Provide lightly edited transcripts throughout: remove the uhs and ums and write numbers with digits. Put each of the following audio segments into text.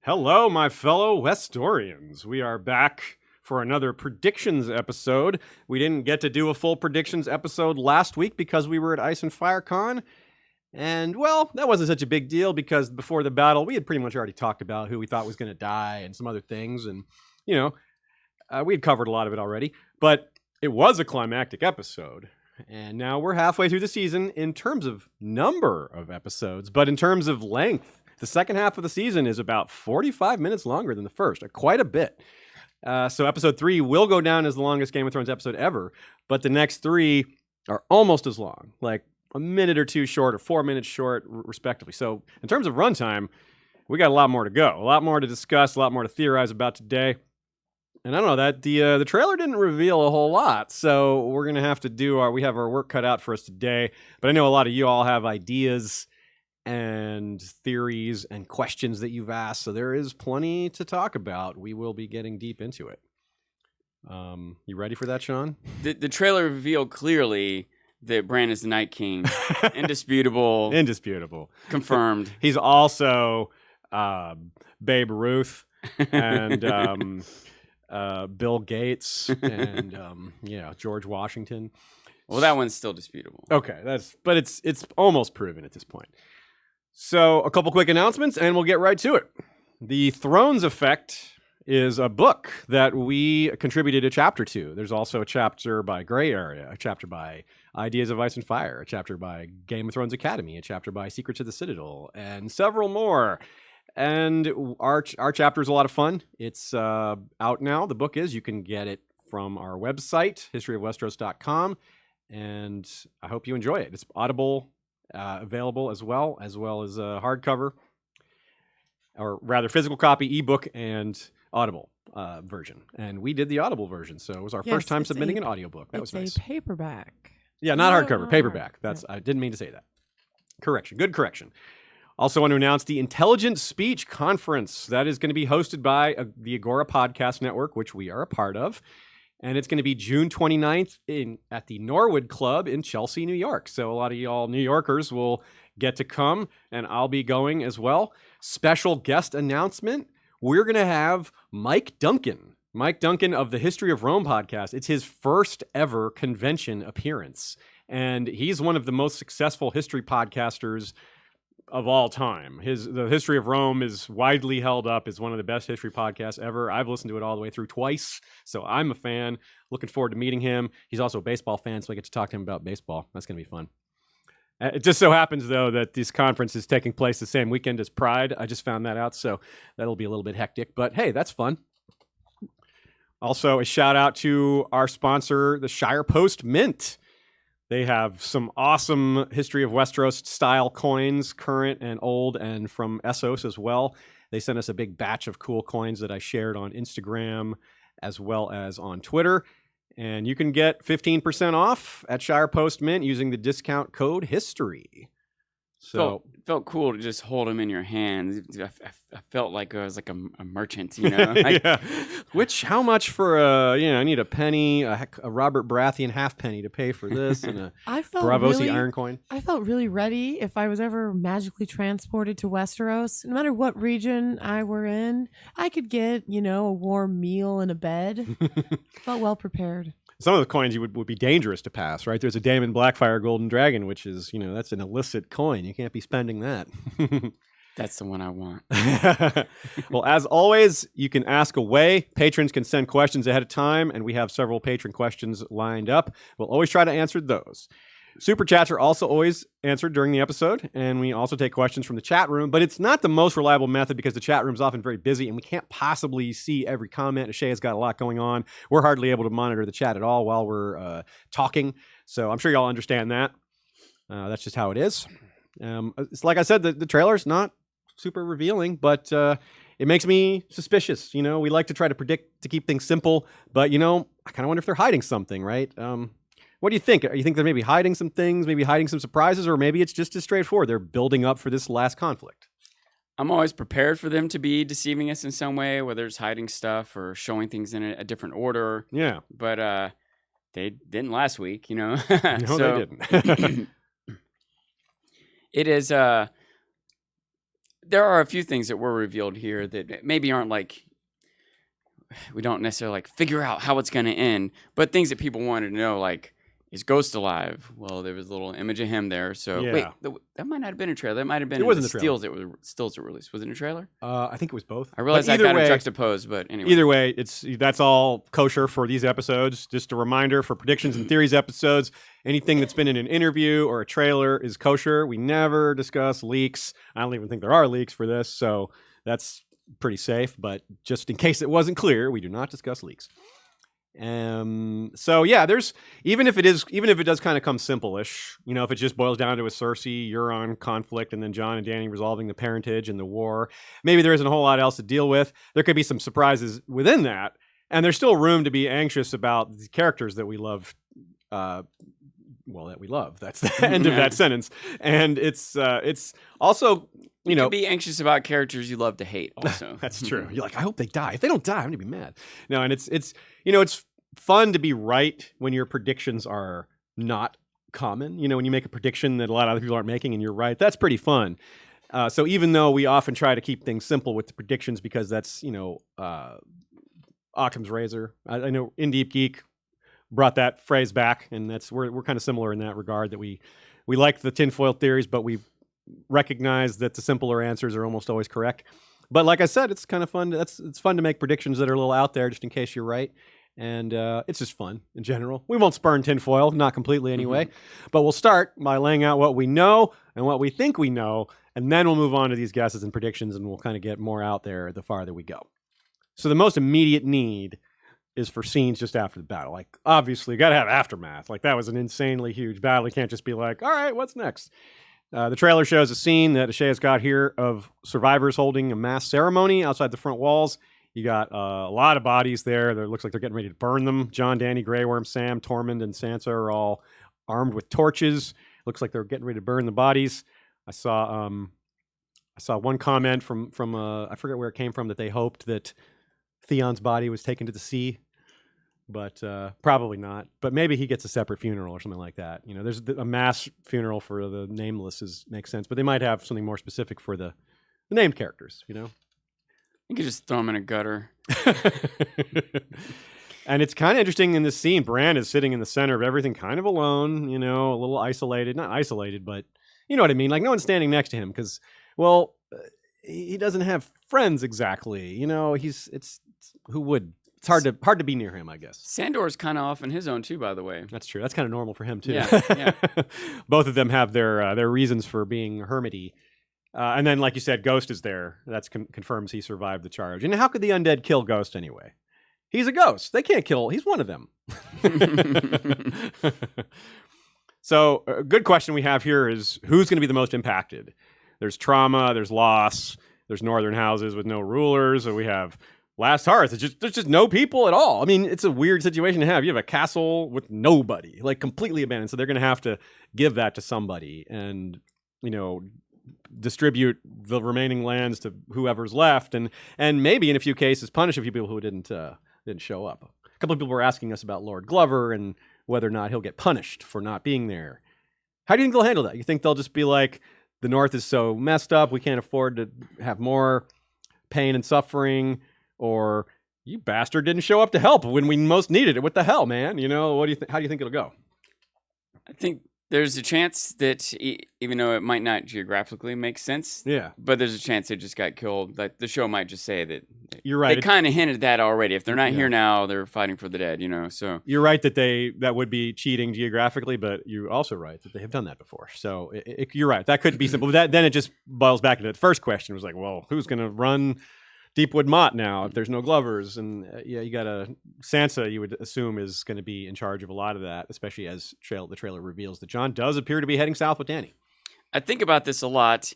Hello, my fellow Westorians. We are back for another predictions episode. We didn't get to do a full predictions episode last week because we were at Ice and Fire Con. And, well, that wasn't such a big deal because before the battle, we had pretty much already talked about who we thought was going to die and some other things. And, we had covered a lot of it already. But it was a climactic episode. And now we're halfway through the season in terms of number of episodes. But in terms of length, the second half of the season is about 45 minutes longer than the first, quite a bit. So episode 3 will go down as the longest Game of Thrones episode ever. But the next 3 are almost as long, like a minute or two short or 4 minutes short, respectively. So in terms of runtime, we got a lot more to go, a lot more to discuss, a lot more to theorize about today. And I don't know, that the trailer didn't reveal a whole lot, so we're going to have to we have our work cut out for us today. But I know a lot of you all have ideas and theories and questions that you've asked, so there is plenty to talk about. We will be getting deep into it. You ready for that, Sean? The trailer revealed clearly that Bran is the Night King. Indisputable. Indisputable. Confirmed. He's also Babe Ruth and Bill Gates and George Washington. Well, that one's still disputable. Okay, but it's almost proven at this point. So a couple quick announcements and we'll get right to it. The Thrones Effect is a book that we contributed a chapter to. There's also a chapter by Gray Area, a chapter by Ideas of Ice and Fire, a chapter by Game of Thrones Academy, a chapter by Secrets of the Citadel, and several more. And our chapter is a lot of fun. It's out now. The book is. You can get it from our website, historyofwesteros.com, and I hope you enjoy it. It's Audible available as well as a hardcover, or rather physical copy, ebook, and Audible version. And we did the Audible version, so it was our first time submitting an audiobook. That was nice. It's a paperback. Yeah, not hardcover, paperback. I didn't mean to say that. Correction. Good correction. Also want to announce the Intelligent Speech Conference. That is going to be hosted by the Agora Podcast Network, which we are a part of. And it's going to be June 29th at the Norwood Club in Chelsea, New York. So a lot of y'all New Yorkers will get to come, and I'll be going as well. Special guest announcement. We're going to have Mike Duncan. Mike Duncan of the History of Rome podcast. It's his first ever convention appearance. And he's one of the most successful history podcasters of all time. The History of Rome is widely held up as one of the best history podcasts ever. I've listened to it all the way through twice, so I'm a fan. Looking forward to meeting him. He's also a baseball fan, so I get to talk to him about baseball. That's going to be fun. It just so happens, though, that this conference is taking place the same weekend as Pride. I just found that out, so that'll be a little bit hectic. But hey, that's fun. Also, a shout out to our sponsor, the Shire Post Mint. They have some awesome History of Westeros style coins, current and old, and from Essos as well. They sent us a big batch of cool coins that I shared on Instagram as well as on Twitter. And you can get 15% off at Shire Post Mint using the discount code HISTORY. So felt cool to just hold them in your hands. I felt like I was like a merchant, Yeah. How much for I need a penny, a Robert Baratheon halfpenny to pay for this, and a Bravosi iron coin. I felt really ready if I was ever magically transported to Westeros. No matter what region I were in, I could get, a warm meal and a bed. Felt well prepared. Some of the coins you would be dangerous to pass, right? There's a Daemon Blackfire Golden Dragon, which is, that's an illicit coin. You can't be spending that. That's the one I want. Well, as always, you can ask away. Patrons can send questions ahead of time, and we have several patron questions lined up. We'll always try to answer those. Super chats are also always answered during the episode, and we also take questions from the chat room, but it's not the most reliable method because the chat room is often very busy, and we can't possibly see every comment. Shay has got a lot going on. We're hardly able to monitor the chat at all while we're talking, so I'm sure y'all understand that. That's just how it is. It's like I said, the trailer's not super revealing, but it makes me suspicious. We like to try to predict to keep things simple, but I kind of wonder if they're hiding something, right? What do you think? You think they're maybe hiding some things, maybe hiding some surprises, or maybe it's just as straightforward? They're building up for this last conflict. I'm always prepared for them to be deceiving us in some way, whether it's hiding stuff or showing things in a different order. Yeah. But they didn't last week, No, they didn't. It is there are a few things that were revealed here that maybe aren't like, we don't necessarily like figure out how it's going to end, but things that people wanted to know, like, is Ghost alive? Well, there was a little image of him there. So Yeah. wait, that might not have been a trailer. That might have been It wasn't the a trailer. stills that were released. Was it a trailer? I think it was both. I realized But I either kind of way- juxtaposed, but anyway. Either way, that's all kosher for these episodes. Just a reminder for predictions and theories episodes. Anything that's been in an interview or a trailer is kosher. We never discuss leaks. I don't even think there are leaks for this, so that's pretty safe. But just in case it wasn't clear, we do not discuss leaks. So yeah, there's even if it does kind of come simple-ish, if it just boils down to a Cersei Euron conflict and then Jon and Dany resolving the parentage and the war, maybe there isn't a whole lot else to deal with. There could be some surprises within that, and there's still room to be anxious about the characters that we love. That we love. That's the end of that sentence. And it's also You could be anxious about characters you love to hate also. That's true. You're like, I hope they die. If they don't die, I'm gonna be mad. No, and it's fun to be right when your predictions are not common. When you make a prediction that a lot of other people aren't making and you're right, that's pretty fun. So even though we often try to keep things simple with the predictions because that's, Occam's razor. I know In Deep Geek brought that phrase back, and we're kind of similar in that regard, that we like the tinfoil theories, but we recognize that the simpler answers are almost always correct. But like I said, it's kind of fun. It's fun to make predictions that are a little out there just in case you're right. And it's just fun in general. We won't spurn tinfoil, not completely anyway. But we'll start by laying out what we know and what we think we know, and then we'll move on to these guesses and predictions, and we'll kind of get more out there the farther we go. So the most immediate need is for scenes just after the battle. Like, obviously, you got to have aftermath. Like, that was an insanely huge battle. You can't just be like, all right, what's next? The trailer shows a scene that Ashaya's got here of survivors holding a mass ceremony outside the front walls. You got a lot of bodies there. It looks like they're getting ready to burn them. Jon, Dany, Grey Worm, Sam, Tormund, and Sansa are all armed with torches. Looks like they're getting ready to burn the bodies. I saw one comment from I forget where it came from, that they hoped that Theon's body was taken to the sea, but probably not. But maybe he gets a separate funeral or something like that. There's a mass funeral for the nameless makes sense, but they might have something more specific for the named characters. You could just throw them in a gutter. And it's kind of interesting in this scene. Bran is sitting in the center of everything, kind of alone, a little isolated. Not isolated, but you know what I mean? Like, no one's standing next to him because, he doesn't have friends exactly. Who would? It's hard to be near him, I guess. Sandor's kind of off on his own too, by the way. That's true. That's kind of normal for him too. Yeah. Both of them have their reasons for being hermity. And then, like you said, Ghost is there. That confirms he survived the charge. And how could the undead kill Ghost anyway? He's a ghost. They can't kill. He's one of them. So a good question we have here is, who's going to be the most impacted? There's trauma. There's loss. There's northern houses with no rulers. So we have Last Hearth. There's just no people at all. I mean, it's a weird situation to have. You have a castle with nobody, like completely abandoned. So they're going to have to give that to somebody and, distribute the remaining lands to whoever's left, and maybe in a few cases punish a few people who didn't show up. A couple of people were asking us about Lord Glover and whether or not he'll get punished for not being there. How do you think they'll handle that? You think they'll just be like, the North is so messed up, we can't afford to have more pain and suffering, or you bastard didn't show up to help when we most needed it? What the hell, man? What do you think? How do you think it'll go? I think there's a chance that even though it might not geographically make sense, but there's a chance they just got killed. Like, the show might just say that. You're right. They kind of hinted that already. If they're not here now, they're fighting for the dead. So you're right that would be cheating geographically, but you're also right that they have done that before. So you're right. That could be simple. But then it just boils back to the first question. It was like, well, who's going to run Deepwood Mott now if there's no Glovers? And you got Sansa, you would assume, is going to be in charge of a lot of that, especially as the trailer reveals that Jon does appear to be heading south with Dany. I think about this a lot,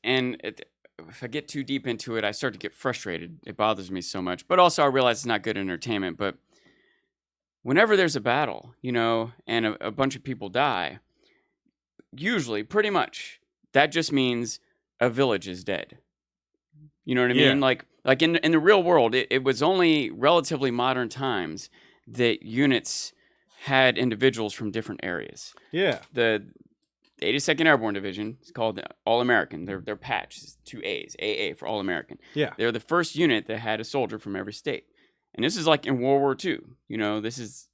and if I get too deep into it, I start to get frustrated. It bothers me so much, but also I realize it's not good entertainment. But whenever there's a battle, and a bunch of people die, usually, pretty much, that just means a village is dead. You know what I mean? Like in the real world, it was only relatively modern times that units had individuals from different areas. Yeah. the 82nd Airborne Division. It's called the All-American. Their patch is 2 A's, AA for All-American. Yeah. They're the first unit that had a soldier from every state. And this is like in World War II. You know, this is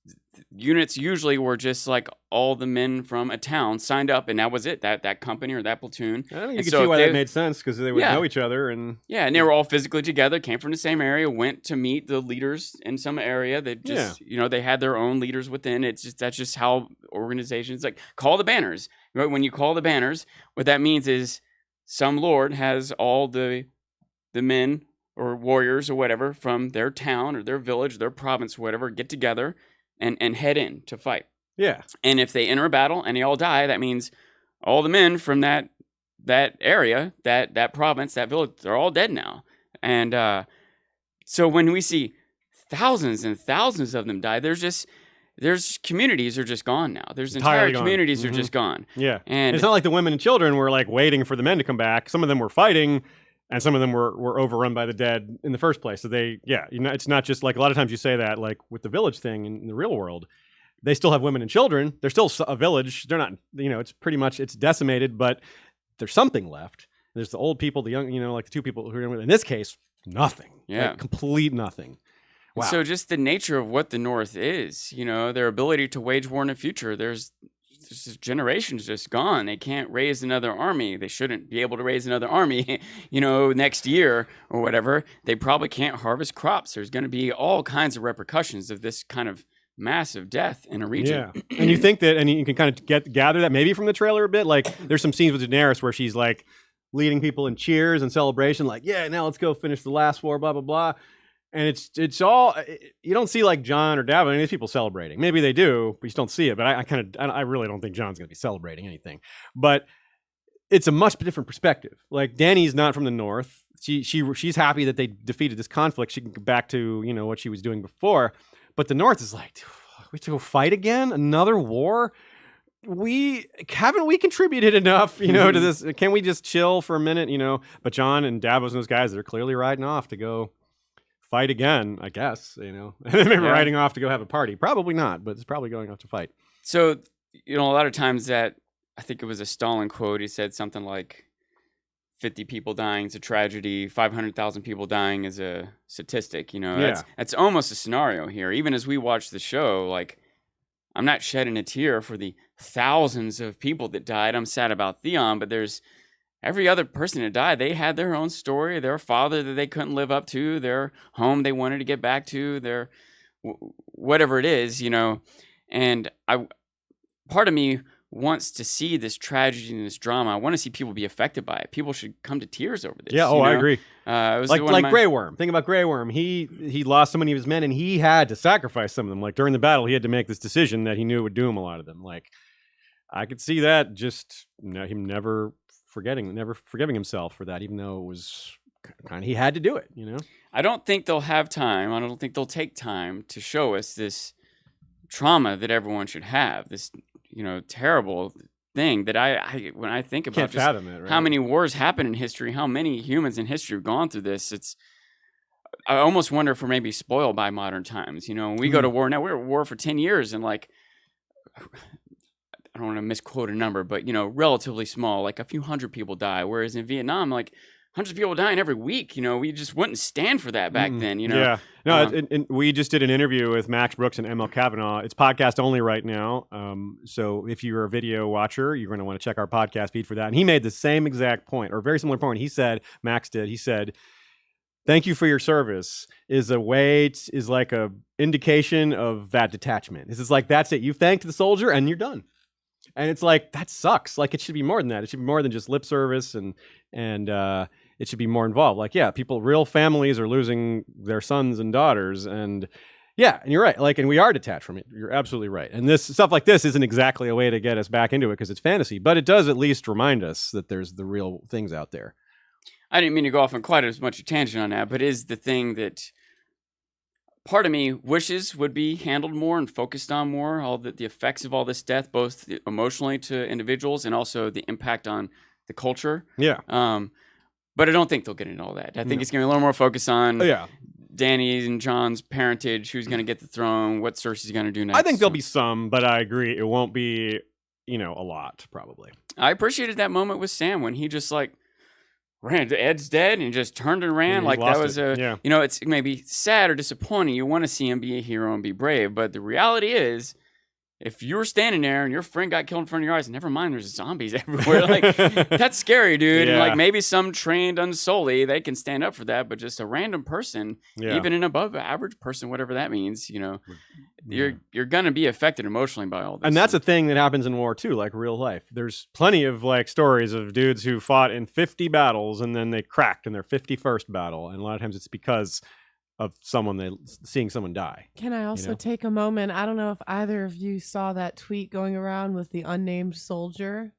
units usually were just like all the men from a town signed up, and that was it. That company or that platoon. I think you And can so see why they- that made sense because they would Yeah. know each other and Yeah, and they were all physically together, came from the same area, went to meet the leaders in some area that just, you know, they had their own leaders within. That's just how organizations, like, call the banners. Right? When you call the banners, what that means is some lord has all the men or warriors or whatever from their town or their village, their province, whatever, get together and head in to fight. yeah. And if they enter a battle and they all die, that means all the men from that area, that province, that village, they're all dead now. And so when we see thousands and thousands of them die, there's communities are just gone now. There's entire Entirely gone. communities are Mhm. just gone. Yeah. And It's not like the women and children were like waiting for the men to come back. Some of them were fighting, and some of them were overrun by the dead in the first place. So it's not just like a lot of times you say that like with the village thing in the real world, they still have women and children. They're still a village. They're not, it's pretty much it's decimated, but there's something left. There's the old people, the young, like the two people who are in this case, nothing. Yeah. Like, complete nothing. Wow. So just the nature of what the North is, their ability to wage war in the future, there's generations just gone. They can't raise another army. They shouldn't be able to raise another army, next year or whatever. They probably can't harvest crops. There's going to be all kinds of repercussions of this kind of massive death in a region. Yeah. And you think that, and you can kind of gather that maybe from the trailer a bit. Like there's some scenes with Daenerys where she's like leading people in cheers and celebration, like, yeah, now let's go finish the last war, blah, blah, blah. And it's all, you don't see like Jon or Davos, these people celebrating. Maybe they do, but you just don't see it. But I really don't think Jon's going to be celebrating anything. But it's a much different perspective. Like Dany's not from the North. She's happy that they defeated this conflict. She can go back to, what she was doing before. But the North is like, we have to go fight again? Another war? Haven't we contributed enough, to this? Can we just chill for a minute, But Jon and Davos and those guys, they're clearly riding off to go fight again, I guess, maybe riding off to go have a party. Probably not, but it's probably going off to fight. So, a lot of times that, I think it was a Stalin quote, he said something like 50 people dying is a tragedy, 500,000 people dying is a statistic, That's almost a scenario here. Even as we watch the show, like, I'm not shedding a tear for the thousands of people that died. I'm sad about Theon, but there's every other person that died. They had their own story, their father that they couldn't live up to, their home they wanted to get back to, their whatever it is, And part of me wants to see this tragedy and this drama. I want to see people be affected by it. People should come to tears over this. Yeah, I agree. It was like Grey Worm. Think about Grey Worm. He lost so many of his men, and he had to sacrifice some of them. Like during the battle, he had to make this decision that he knew would doom a lot of them. Like I could see that. Just him never forgiving himself for that, even though it was kind of he had to do it. I don't think they'll have time. I don't think they'll take time to show us this trauma that everyone should have. This terrible thing that I when I think about Can't just fathom it, right? how many wars happen in history, how many humans in history have gone through this. I almost wonder if we're maybe spoiled by modern times. When we go to war now, we're at war for 10 years and like, I don't want to misquote a number, but relatively small, like a few hundred people die. Whereas in Vietnam, like hundreds of people dying every week. We just wouldn't stand for that back then. Yeah. No, and we just did an interview with Max Brooks and ML Kavanaugh. It's podcast only right now. So if you're a video watcher, you're going to want to check our podcast feed for that. And he made the same exact point, or very similar point. He said, thank you for your service is like a indication of that detachment. This is like, that's it. You thanked the soldier and you're done. And it's like, that sucks. Like, it should be more than that. It should be more than just lip service, and it should be more involved. Like, yeah, real families are losing their sons and daughters, and yeah, and you're right. Like, and we are detached from it. You're absolutely right. And this stuff like this isn't exactly a way to get us back into it because it's fantasy, but it does at least remind us that there's the real things out there. I didn't mean to go off on quite as much a tangent on that, but is the thing that part of me wishes would be handled more and focused on more, all the effects of all this death, both emotionally to individuals and also the impact on the culture. Yeah. But I don't think they'll get into all that. I think it's going to be a little more focus on Dany and Jon's parentage, who's going to get the throne, what Cersei's going to do next. I think there'll be some, but I agree. It won't be, a lot, probably. I appreciated that moment with Sam when he just like ran. Ed's dead and just turned and ran. He Like that lost was it. it's maybe sad or disappointing. You want to see him be a hero and be brave, but the reality is, if you were standing there and your friend got killed in front of your eyes, never mind, there's zombies everywhere. Like that's scary, dude. And Yeah. like maybe some trained Unsully, they can stand up for that, but just a random person, even an above average person, whatever that means, you're gonna be affected emotionally by all this. And that's a thing that happens in war too, like real life. There's plenty of like stories of dudes who fought in 50 battles and then they cracked in their 51st battle, and a lot of times it's because of seeing someone die. Can I also take a moment? I don't know if either of you saw that tweet going around with the Unnamed Soldier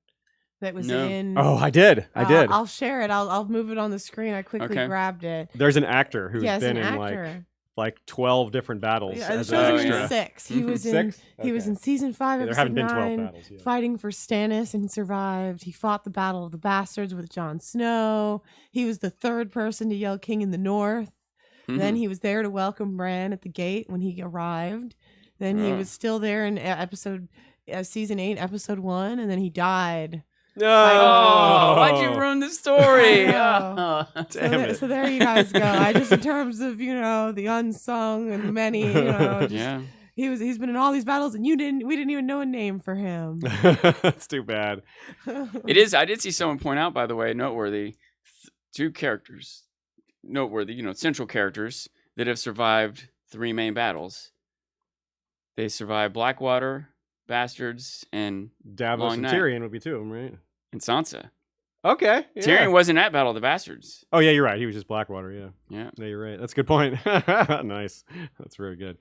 that was in. Oh, I did. I'll share it. I'll move it on the screen. I quickly grabbed it. There's an actor who's been in actor. like 12 different battles. Yeah, as the an show's extra. in 6. He was in. Six? He was in season 5, There episode haven't been 12 9, battles. Yeah. fighting for Stannis and survived. He fought the Battle of the Bastards with Jon Snow. He was the third person to yell "King in the North." Then he was there to welcome Bran at the gate when he arrived. Then he was still there in season 8, episode 1, and then he died. Oh, why'd you ruin the story? Damn it. So there you guys go. I just, in terms of the unsung and many, he's been in all these battles, and we didn't even know a name for him. That's too bad. It is. I did see someone point out, by the way, noteworthy, 2 characters. Noteworthy, central characters that have survived 3 main battles. They survived Blackwater, Bastards, and Davos Long and Night. Tyrion would be 2 of them, right? And Sansa. Okay. Yeah. Tyrion wasn't at Battle of the Bastards. Oh, yeah, you're right. He was just Blackwater, yeah. Yeah. Yeah, you're right. That's a good point. Nice. That's very good.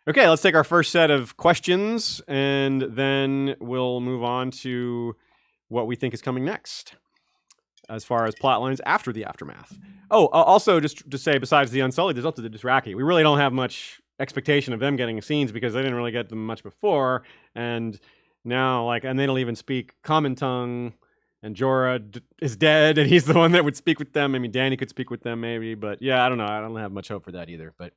Okay, let's take our first set of questions, and then we'll move on to what we think is coming next as far as plot lines after the aftermath. Oh, also, just to say, besides the Unsullied, there's also the Dothraki. We really don't have much expectation of them getting scenes because they didn't really get them much before, and now, and they don't even speak common tongue, and Jorah is dead, and he's the one that would speak with them. I mean, Dany could speak with them, maybe, but yeah, I don't know. I don't have much hope for that either, but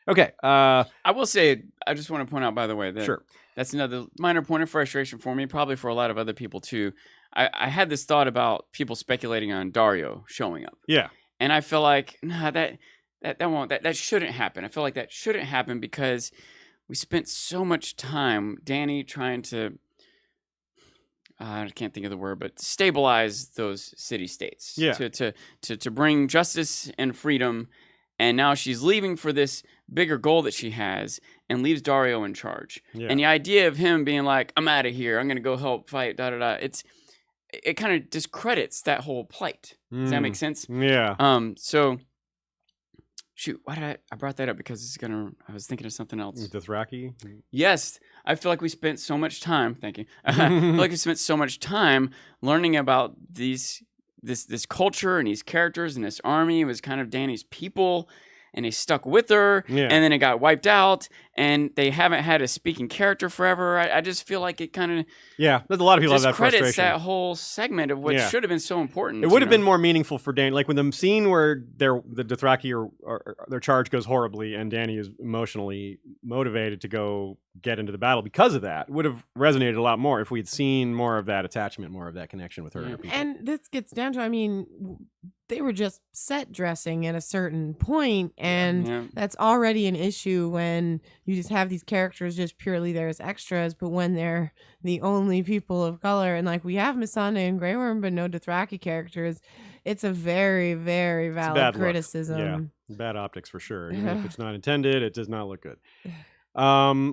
okay. I will say, I just want to point out, by the way, that sure. That's another minor point of frustration for me, probably for a lot of other people too. I had this thought about people speculating on Daario showing up. Yeah. And I feel like, that shouldn't happen. I feel like that shouldn't happen because we spent so much time, Dany, trying to, I can't think of the word, but stabilize those city-states. Yeah. To bring justice and freedom. And now she's leaving for this bigger goal that she has and leaves Daario in charge. Yeah. And the idea of him being like, I'm out of here, I'm going to go help fight, it kind of discredits that whole plight. Does that make sense? Yeah. So, shoot, why did I brought that up? Because I was thinking of something else. Dothraki? Yes. I feel like we spent so much time, thank you. I feel like we spent so much time learning about this culture and these characters and this army. It was kind of Dany's people, and they stuck with her, Yeah. and then it got wiped out, and they haven't had a speaking character forever. I just feel like it kind of there's a lot of people have that discredits frustration. that whole segment of what should have been so important. It would have been more meaningful for Dany, like when the scene where the Dothraki or their charge goes horribly, and Dany is emotionally motivated to go get into the battle because of that. It would have resonated a lot more if we had seen more of that attachment, more of that connection with her. And her people. And this gets down to, they were just set dressing at a certain point, and that's already an issue when you just have these characters just purely there as extras, but when they're the only people of color, and we have Melisandre and Grey Worm, but no Dothraki characters, it's a very, very valid criticism. Yeah, bad optics for sure. Even if it's not intended, it does not look good.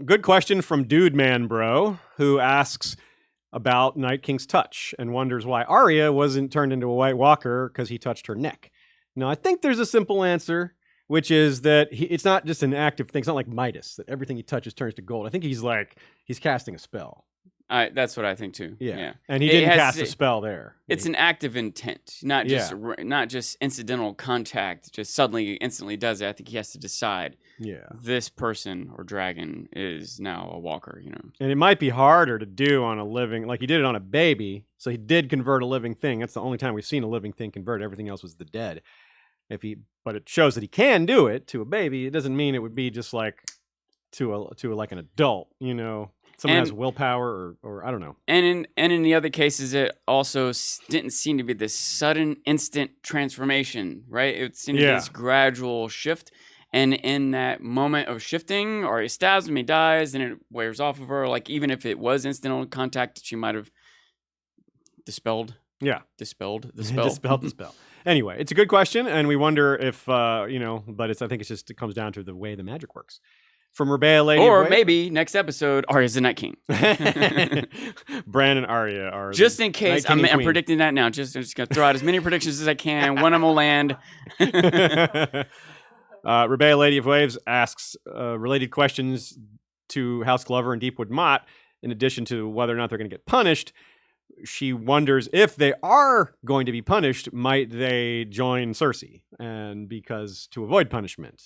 Good question from Dude Man Bro, who asks about Night King's touch and wonders why Arya wasn't turned into a White Walker because he touched her neck. Now, I think there's a simple answer, which is that it's not just an active thing. It's not like Midas, that everything he touches turns to gold. I think he's casting a spell. That's what I think too. Yeah. And he didn't cast a spell there. It's an active intent, not just incidental contact. Just instantly does it. I think he has to decide. Yeah. This person or dragon is now a walker. And it might be harder to do on a living, like he did it on a baby. So he did convert a living thing. That's the only time we've seen a living thing convert. Everything else was the dead. But it shows that he can do it to a baby. It doesn't mean it would be just like to an adult. Someone has willpower, or I don't know. And in the other cases, it also didn't seem to be this sudden, instant transformation, right? It seemed to be this gradual shift. And in that moment of shifting, or he stabs him, he dies, and it wears off of her. Like, even if it was instant contact, she might have dispelled the spell. Dispelled the spell. Anyway, it's a good question, and we wonder if, but I think it comes down to the way the magic works. From Rebea, Lady or of Waves. Maybe next episode, Arya's the Night King. Bran and Arya are just in case. I'm predicting that now. Just gonna throw out as many predictions as I can. One of them will land. Rebea, Lady of Waves asks related questions to House Glover and Deepwood Mott. In addition to whether or not they're going to get punished, she wonders if they are going to be punished, might they join Cersei? And because to avoid punishment,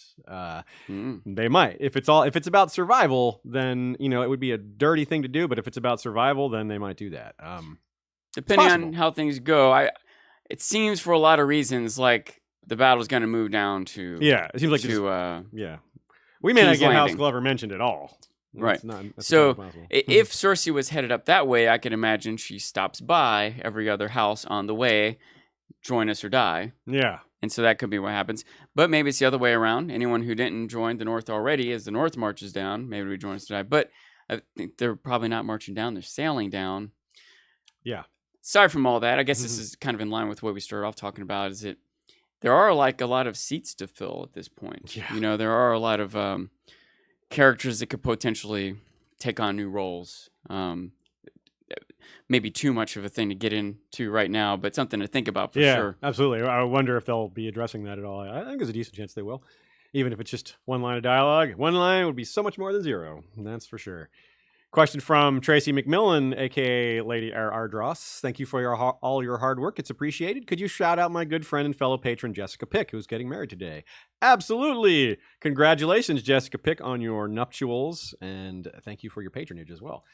they might. If it's about survival, then it would be a dirty thing to do. But if it's about survival, then they might do that. Depending on how things go, it seems for a lot of reasons like the battle's going to move down to it seems like we may not get House Glover mentioned at all. Right. So if Cersei was headed up that way, I can imagine she stops by every other house on the way, join us or die. Yeah. And so that could be what happens. But maybe it's the other way around. Anyone who didn't join the North already, as the North marches down, maybe we join us or die. But I think they're probably not marching down. They're sailing down. Yeah. Aside from all that, I guess this is kind of in line with what we started off talking about, is that there are like a lot of seats to fill at this point. Yeah. There are a lot of characters that could potentially take on new roles. Maybe too much of a thing to get into right now, but something to think about for sure. Yeah, absolutely. I wonder if they'll be addressing that at all. I think there's a decent chance they will, even if it's just one line of dialogue. One line would be so much more than zero. That's for sure. Question from Tracy McMillan, a.k.a. Lady Ardross. Thank you for all your hard work. It's appreciated. Could you shout out my good friend and fellow patron, Jessica Pick, who's getting married today? Absolutely. Congratulations, Jessica Pick, on your nuptials, and thank you for your patronage as well.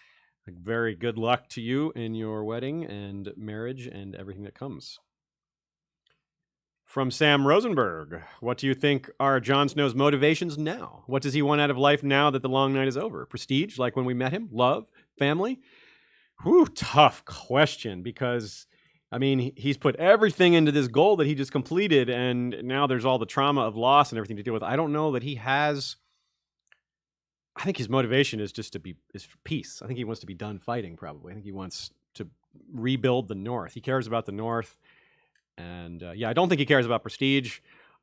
Very good luck to you in your wedding and marriage and everything that comes. From Sam Rosenberg, what do you think are Jon Snow's motivations now? What does he want out of life now that the long night is over? Prestige, like when we met him? Love? Family? Whew, tough question, because, he's put everything into this goal that he just completed, and now there's all the trauma of loss and everything to deal with. I don't know that he has... I think his motivation is just is for peace. I think he wants to be done fighting, probably. I think he wants to rebuild the North. He cares about the North. And I don't think he cares about prestige.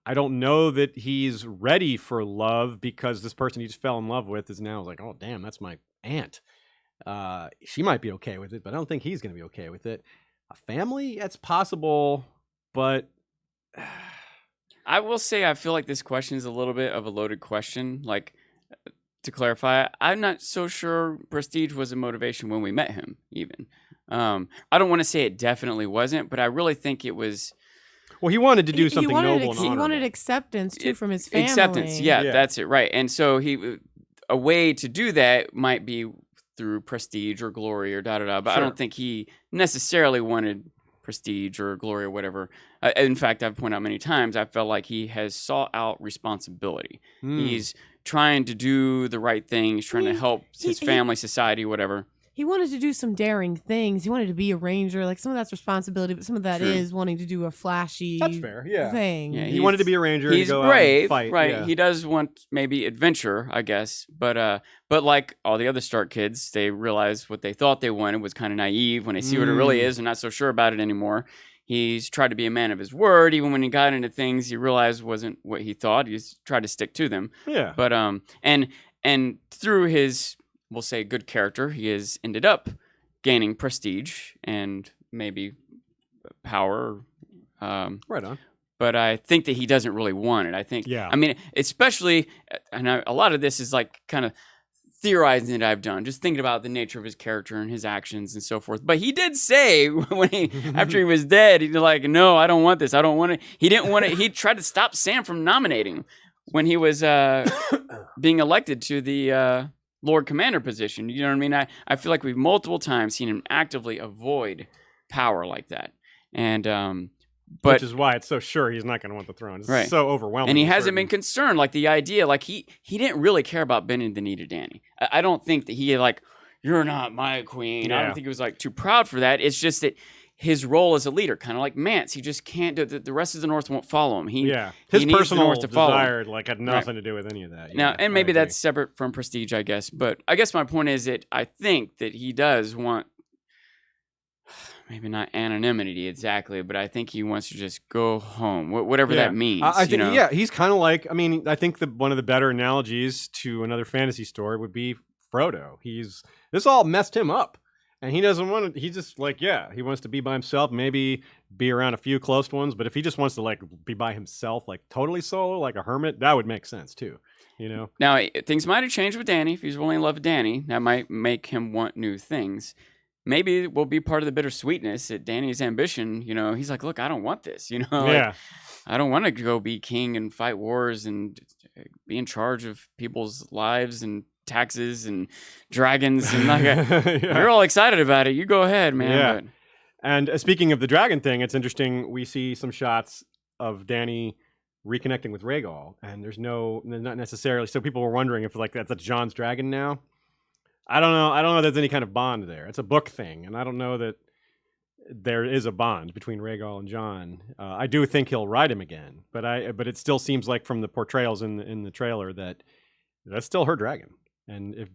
I don't know that he's ready for love, because this person he just fell in love with is now like, oh, damn, that's my aunt. She might be okay with it, but I don't think he's going to be okay with it. A family? That's possible, but... I will say I feel like this question is a little bit of a loaded question. Like, to clarify, I'm not so sure prestige was a motivation when we met him, even. I don't want to say it definitely wasn't, but I really think it was. Well, he wanted to do something noble and honorable. He wanted acceptance too from his family. Acceptance, yeah, that's it, right. And so a way to do that might be through prestige or glory or da-da-da, but I don't think he necessarily wanted prestige or glory or whatever. In fact, I've pointed out many times, I felt like he has sought out responsibility. He's trying to do the right thing. He's trying to help his family, society, whatever. He wanted to do some daring things. He wanted to be a ranger. Like, some of that's responsibility, but some of that is wanting to do a flashy thing. Yeah, he wanted to be a ranger. He's and go brave, out and fight. right? Yeah. He does want maybe adventure, I guess. But like all the other Stark kids, they realized what they thought they wanted was kind of naive. When they see what it really is, they're not so sure about it anymore. He's tried to be a man of his word. Even when he got into things he realized wasn't what he thought, he's tried to stick to them. Yeah. But and through his, we'll say, good character, he has ended up gaining prestige and maybe power. Right on. But I think that he doesn't really want it. I think, especially, and a lot of this is like kind of theorizing that I've done, just thinking about the nature of his character and his actions and so forth. But he did say when after he was dead, he's like, no, I don't want this. I don't want it. He didn't want it. He tried to stop Sam from nominating when he was being elected to the Lord Commander position. You know what I mean? I feel like we've multiple times seen him actively avoid power like that. And, but, which is why it's so sure he's not going to want the throne. It's so overwhelming. And he hasn't been concerned. Like, the idea, like, he didn't really care about bending the knee to Dany. I don't think that he, like, you're not my queen. I Yeah. don't think he was like too proud for that. It's just that his role as a leader, kind of like Mance, he just can't do it. The rest of the North won't follow him. He his needs personal the North to follow him. desire like had nothing to do with any of that. Now, Yeah, and I maybe agree. that's separate from prestige, I guess. But I guess my point is that I think that he does want, maybe not anonymity exactly, but I think he wants to just go home, whatever that means. I think, he's kind of like, I mean, I think one of the better analogies to another fantasy story would be Frodo. This all messed him up. And he doesn't want to, he's just like, he wants to be by himself, maybe be around a few close ones. But if he just wants to like be by himself, like totally solo, like a hermit, that would make sense too, you know? Now, things might have changed with Dany. If he's really in love with Dany, that might make him want new things. Maybe it will be part of the bittersweetness at Dany's ambition. You know, he's like, look, I don't want this, you know? Like, I don't want to go be king and fight wars and be in charge of people's lives and taxes and dragons and like you're all excited about it. You go ahead, man. Yeah. But, And speaking of the dragon thing, it's interesting. We see some shots of Dany reconnecting with Rhaegal, and there's not necessarily. So people were wondering if like that's Jon's dragon now. I don't know. I don't know if there's any kind of bond there. It's a book thing, and I don't know that there is a bond between Rhaegal and Jon. I do think he'll ride him again, but it still seems like from the portrayals in the trailer that that's still her dragon. And if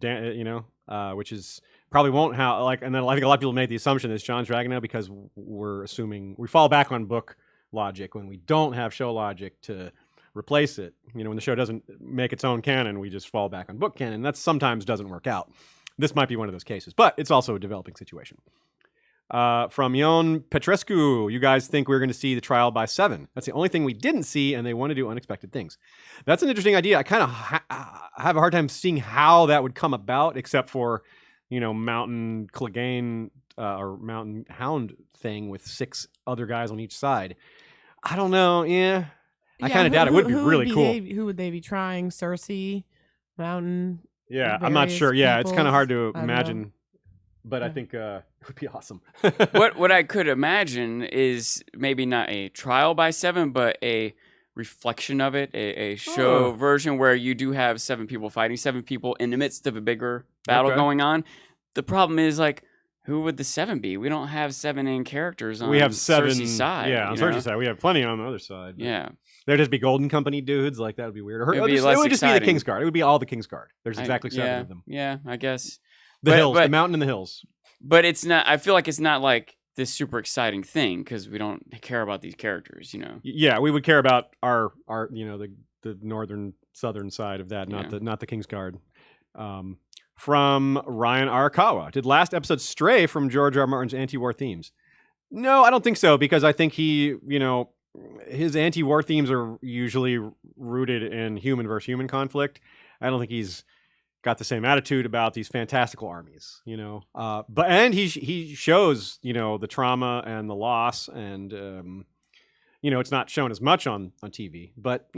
which is probably won't have like, and then I think a lot of people made the assumption it's Jon's dragon now because we're assuming we fall back on book logic when we don't have show logic to replace it. You know, when the show doesn't make its own canon, we just fall back on book canon. That sometimes doesn't work out. This might be one of those cases, but it's also a developing situation. From Yon Petrescu, you guys think we're going to see the trial by 7. That's the only thing we didn't see, and they want to do unexpected things. That's an interesting idea. I kind of have a hard time seeing how that would come about, except for, Mountain Clegane or Mountain Hound thing with 6 other guys on each side. I don't know. Yeah. I kind of doubt it would be really cool. Who would they be trying? Cersei? Mountain? Yeah, I'm not sure. Yeah, it's kind of hard to imagine. But Yeah. I think it would be awesome. what I could imagine is maybe not a trial by 7, but a reflection of it, a show version where you do have 7 people fighting, 7 people in the midst of a bigger battle going on. The problem is, like, who would the 7 be? We don't have 7 main characters on we have 7 Cersei's side. Yeah, on Cersei's side. We have plenty on the other side. Yeah. There'd just be Golden Company dudes. Like, that would be weird. Or It'd be it less would just be the exciting. Kingsguard. It would be all the Kingsguard. There's exactly 7 of them. Yeah, I guess. The hills, the mountain and the hills. But it's not, I feel like it's not like this super exciting thing because we don't care about these characters, Yeah, we would care about our the northern southern side of that, not the Kingsguard. From Ryan Arakawa, did last episode stray from George R. R. Martin's anti-war themes? No, I don't think so, because I think he, his anti-war themes are usually rooted in human versus human conflict. I don't think he's got the same attitude about these fantastical armies, but he shows, the trauma and the loss, and it's not shown as much on TV, but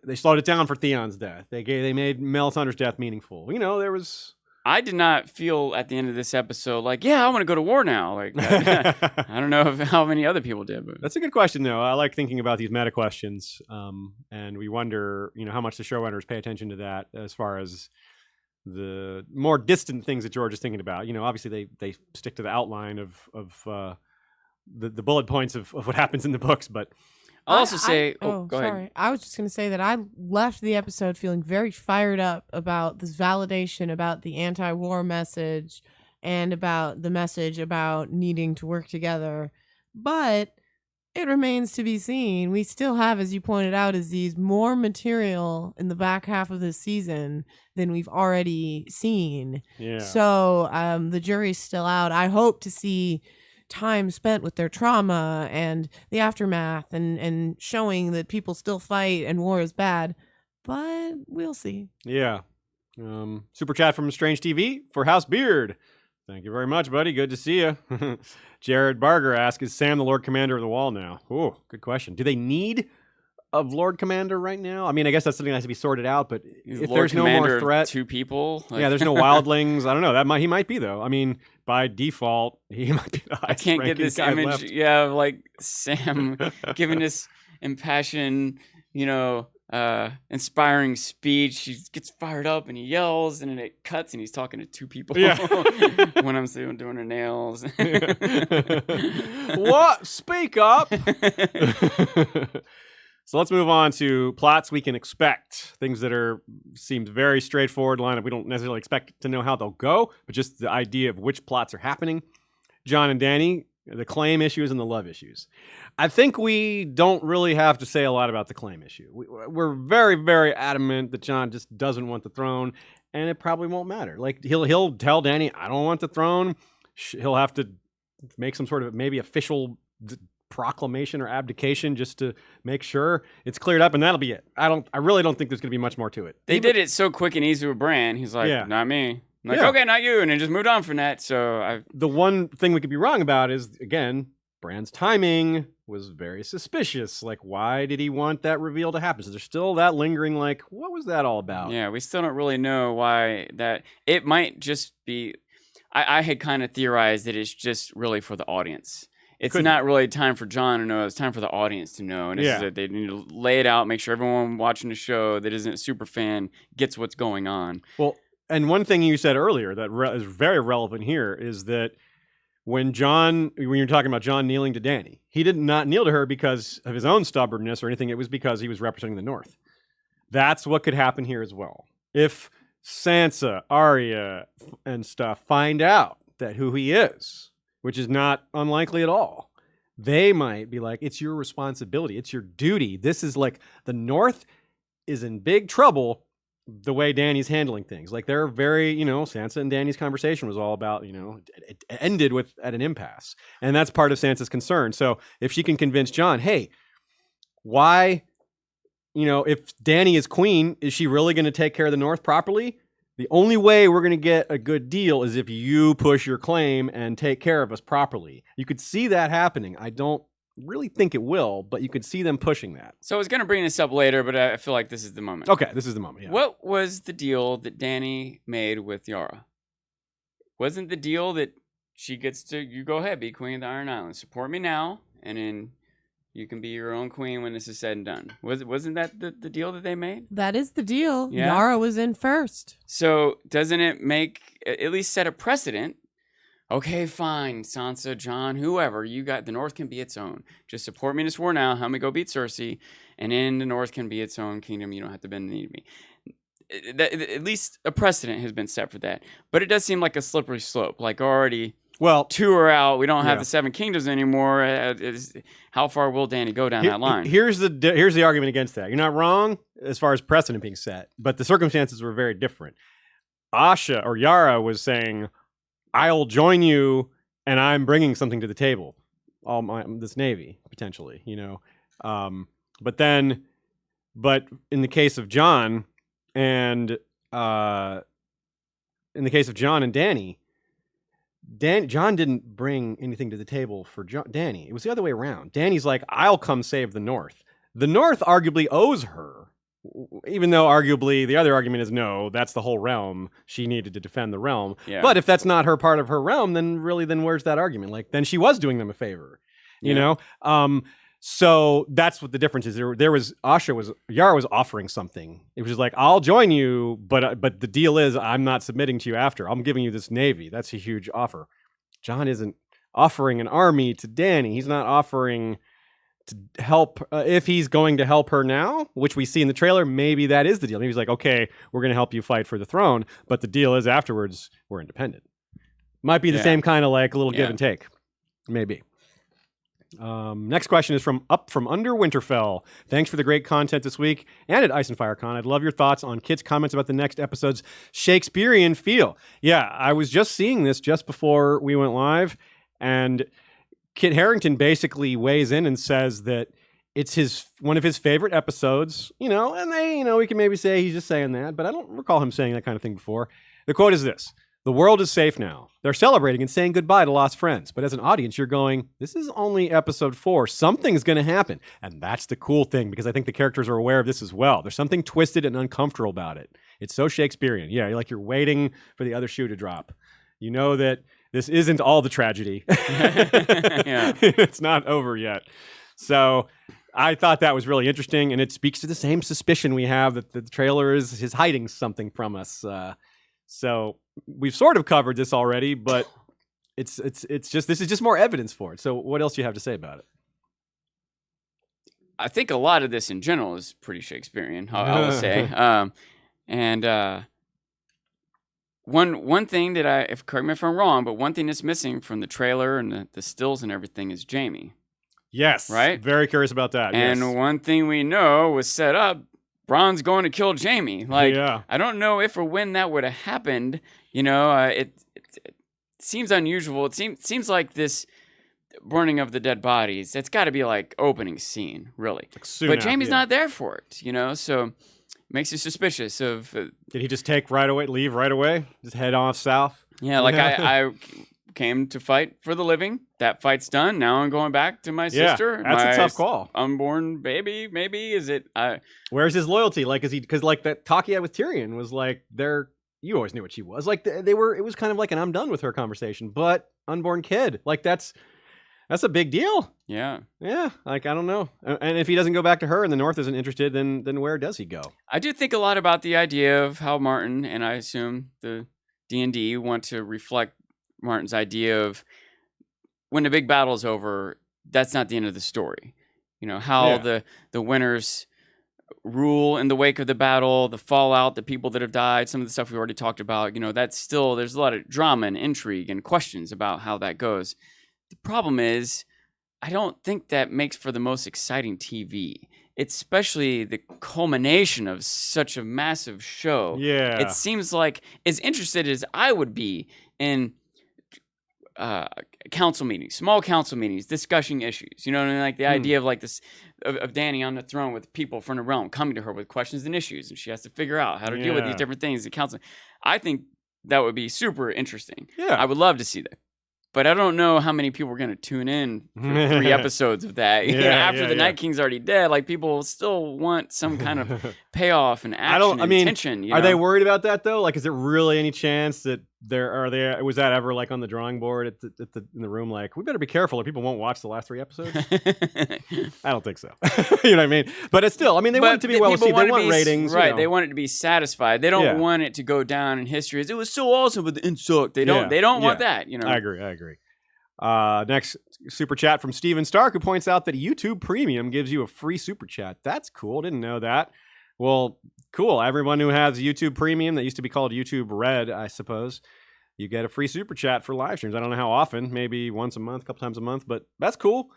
they slowed it down for Theon's death. They made Melisandre's death meaningful. There was. I did not feel at the end of this episode like, I want to go to war now. Like, I don't know how many other people did. But that's a good question, though. I like thinking about these meta questions, and we wonder, how much the showrunners pay attention to that as far as the more distant things that George is thinking about. Obviously they stick to the outline of the bullet points of what happens in the books, but. I'll also say, go ahead. Sorry. I was just going to say that I left the episode feeling very fired up about this validation about the anti-war message and about the message about needing to work together. But it remains to be seen. We still have, as you pointed out, Aziz, more material in the back half of this season than we've already seen. Yeah. So the jury's still out. I hope to see time spent with their trauma and the aftermath and showing that people still fight and war is bad, but we'll see. Yeah. Super chat from Strange TV for House Beard. Thank you very much, buddy. Good to see you. Jared Barger asks, is Sam the Lord Commander of the Wall now? Oh, good question. Do they need a Lord Commander right now? I mean, I guess that's something that has to be sorted out, but if Lord there's no Commander more of threat. 2 people. Like, Yeah, there's no wildlings. I don't know. He might be, though. I mean, by default, he might be the highest I can't get ranking this guy image. left. Yeah, of like Sam giving this impassioned, inspiring speech. He gets fired up and he yells, and then it cuts, and he's talking to two people. Yeah. When I'm doing her nails. What? Speak up. So let's move on to plots we can expect. Things that seemed very straightforward line. We don't necessarily expect to know how they'll go, but just the idea of which plots are happening. Jon and Dany, the claim issues and the love issues. I think we don't really have to say a lot about the claim issue. We're very, very adamant that Jon just doesn't want the throne, and it probably won't matter. Like he'll tell Dany, I don't want the throne. He'll have to make some sort of maybe official proclamation or abdication just to make sure it's cleared up, and that'll be it. I really don't think there's going to be much more to it. They did it so quick and easy with Bran. He's like, not me. I'm like, okay, not you, and then just moved on from that. So the one thing we could be wrong about is, again, Bran's timing was very suspicious. Like, why did he want that reveal to happen? So there's still that lingering, like, what was that all about? Yeah, we still don't really know why that. It might just be. I had kind of theorized that it's just really for the audience. It's not really time for Jon to know. It's time for the audience to know. And they need to lay it out, make sure everyone watching the show that isn't a super fan gets what's going on. Well, and one thing you said earlier that is very relevant here is that when you're talking about Jon kneeling to Dany, he did not kneel to her because of his own stubbornness or anything. It was because he was representing the North. That's what could happen here as well. If Sansa, Arya, and stuff find out that who he is, which is not unlikely at all, they might be like, it's your responsibility. It's your duty. This is like the North is in big trouble the way Dany's handling things. Like they're very, Sansa and Dany's conversation was all about, it ended at an impasse. And that's part of Sansa's concern. So if she can convince Jon, hey, why, if Dany is queen, is she really going to take care of the North properly? The only way we're going to get a good deal is if you push your claim and take care of us properly. You could see that happening. I don't really think it will, but you could see them pushing that. So I was going to bring this up later, but I feel like this is the moment. Okay, this is the moment, yeah. What was the deal that Dany made with Yara? Wasn't the deal that she gets to, you go ahead, be queen of the Iron Islands. Support me now, and then you can be your own queen when this is said and done. Wasn't that the deal that they made? That is the deal. Yeah. Yara was in first. So doesn't it at least set a precedent? Okay, fine, Sansa, Jon, whoever, the North can be its own. Just support me in this war now, help me go beat Cersei, and then the North can be its own kingdom. You don't have to bend the knee to me. At least a precedent has been set for that. But it does seem like a slippery slope. Like already... Well, two are out. We don't have the Seven Kingdoms anymore. How far will Dany go down that line? Here's the argument against that. You're not wrong as far as precedent being set, but the circumstances were very different. Yara was saying, "I'll join you, and I'm bringing something to the table. This navy potentially, But in the case of Jon and Dany." Jon didn't bring anything to the table for Dany. It was the other way around. Dany's like, I'll come save the North. The North arguably owes her, even though arguably the other argument is no, that's the whole realm. She needed to defend the realm. Yeah. But if that's not her part of her realm, then where's that argument? Like, then she was doing them a favor, you know? So that's what the difference is. Yara was offering something. It was just like, I'll join you, but the deal is I'm not submitting to you after. I'm giving you this navy. That's a huge offer. Jon isn't offering an army to Dany. He's not offering to help. If he's going to help her now, which we see in the trailer, maybe that is the deal. Maybe he's like, okay, we're going to help you fight for the throne, but the deal is afterwards we're independent. Might be the same kind of like a little give and take. Maybe. Next question is from Under Winterfell. Thanks for the great content this week and at Ice and Fire Con. I'd love your thoughts on Kit's comments about the next episode's Shakespearean feel. Yeah, I was just seeing this just before we went live, and Kit Harington basically weighs in and says that it's one of his favorite episodes, and we can maybe say he's just saying that, but I don't recall him saying that kind of thing before. The quote is this: "The world is safe now. They're celebrating and saying goodbye to lost friends. But as an audience, you're going, this is only episode 4. Something's going to happen." And that's the cool thing, because I think the characters are aware of this as well. There's something twisted and uncomfortable about it. It's so Shakespearean. Yeah, you're waiting for the other shoe to drop. You know that this isn't all the tragedy. It's not over yet. So I thought that was really interesting, and it speaks to the same suspicion we have that the trailer is hiding something from us. So we've sort of covered this already, but it's just this is just more evidence for it. So what else do you have to say about it? I think a lot of this in general is pretty Shakespearean, I will say. One thing that correct me if I'm wrong, but one thing that's missing from the trailer and the stills and everything is Jaime. Yes. Right? Very curious about that. And one thing we know was set up, Bron's going to kill Jaime. Like, I don't know if or when that would have happened. You know, it seems unusual. It seems like this burning of the dead bodies, it's got to be like opening scene, really. But Jaime's not there for it, you know, so makes you suspicious of... Did he just leave right away? Just head off south? Yeah, like I came to fight for the living. That fight's done. Now I'm going back to my sister. That's a tough call. Unborn baby, maybe? Is it... Where's his loyalty? Like, is he... Because, like, that talk he had with Tyrion was like, you always knew what she was. Like, it was kind of like an I'm done with her conversation. But unborn kid. Like, that's a big deal. Yeah. Yeah. Like, I don't know. And if he doesn't go back to her and the North isn't interested, then where does he go? I do think a lot about the idea of how Martin, and I assume the D&D, want to reflect Martin's idea of when the big battle's over, that's not the end of the story. You know, how the winners rule in the wake of the battle, the fallout, the people that have died, some of the stuff we already talked about, you know, that's still, there's a lot of drama and intrigue and questions about how that goes. The problem is, I don't think that makes for the most exciting TV. It's especially the culmination of such a massive show. Yeah. It seems like, as interested as I would be in council meetings, small council meetings, discussing issues, you know what I mean? Like the idea of like this, of Dany on the throne with people from the realm coming to her with questions and issues, and she has to figure out how to deal with these different things in council. I think that would be super interesting. Yeah. I would love to see that. But I don't know how many people are going to tune in for 3 episodes of that. After the Night King's already dead, like people still want some kind of payoff and action and tension. You know? Are they worried about that though? Like, is there really any chance that was that ever like on the drawing board in the room? Like, we better be careful or people won't watch the last 3 episodes. I don't think so. You know what I mean? But it's still, I mean, they want it to be well received. They want ratings, right? You know. They want it to be satisfied. They don't want it to go down in history as it was so awesome, but the end sucked. They don't. They don't want that. You know. I agree. Next super chat from Steven Stark, who points out that YouTube Premium gives you a free super chat. That's cool. Didn't know that. Well, cool. Everyone who has YouTube Premium, that used to be called YouTube Red, I suppose, you get a free super chat for live streams. I don't know how often, maybe once a month, a couple times a month, but that's cool.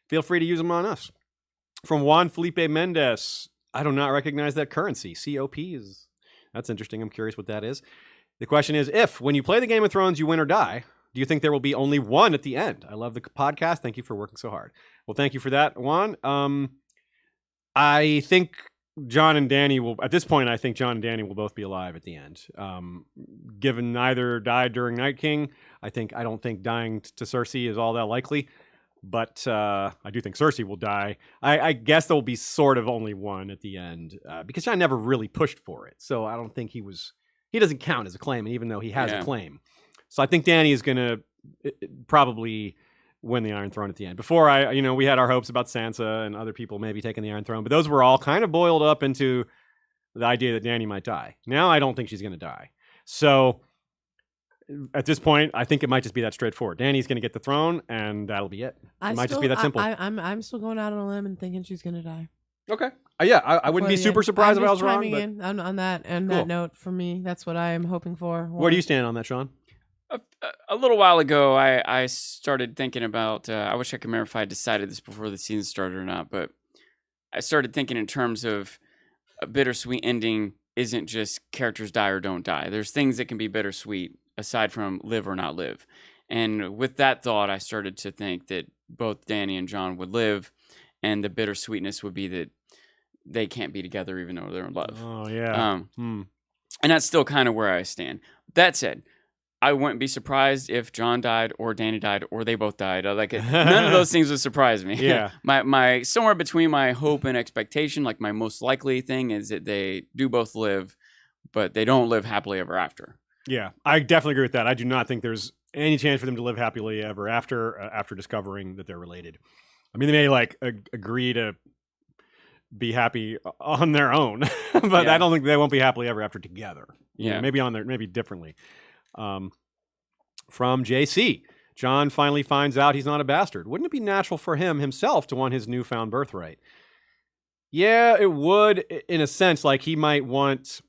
Feel free to use them on us. From Juan Felipe Mendez, I do not recognize that currency. COP that's interesting. I'm curious what that is. The question is, if when you play the Game of Thrones, you win or die, do you think there will be only one at the end? I love the podcast. Thank you for working so hard. Well, thank you for that, Juan. I think Jon and Dany will, at this point, I think Jon and Dany will both be alive at the end. Given neither died during Night King, I don't think dying to Cersei is all that likely. But I do think Cersei will die. I guess there will be sort of only one at the end because Jon never really pushed for it. So I don't think he doesn't count as a claim, even though he has a claim. So I think Dany is going to probably win the Iron Throne at the end. Before we had our hopes about Sansa and other people maybe taking the Iron Throne, but those were all kind of boiled up into the idea that Dany might die. Now I don't think she's going to die. So at this point, I think it might just be that straightforward. Dany's going to get the throne, and that'll be it. It might just be that simple. I'm still going out on a limb and thinking she's going to die. Okay. I wouldn't be super surprised if I was wrong. But on that note, for me, that's what I am hoping for. Where do you stand on that, Sean? A little while ago, I started thinking about, I wish I could remember if I decided this before the season started or not, but I started thinking in terms of a bittersweet ending isn't just characters die or don't die. There's things that can be bittersweet aside from live or not live. And with that thought, I started to think that both Dany and Jon would live, and the bittersweetness would be that they can't be together even though they're in love. Oh, yeah. And that's still kind of where I stand. That said, I wouldn't be surprised if Jon died or Dany died or they both died. None of those things would surprise me. Yeah. my somewhere between my hope and expectation, like my most likely thing is that they do both live, but they don't live happily ever after. Yeah, I definitely agree with that. I do not think there's any chance for them to live happily ever after discovering that they're related. I mean, they may agree to be happy on their own. But I don't think they won't be happily ever after together. Yeah. Maybe differently. From JC, Jon finally finds out he's not a bastard. Wouldn't it be natural for him himself to want his newfound birthright? Yeah, it would, in a sense. Like, he might want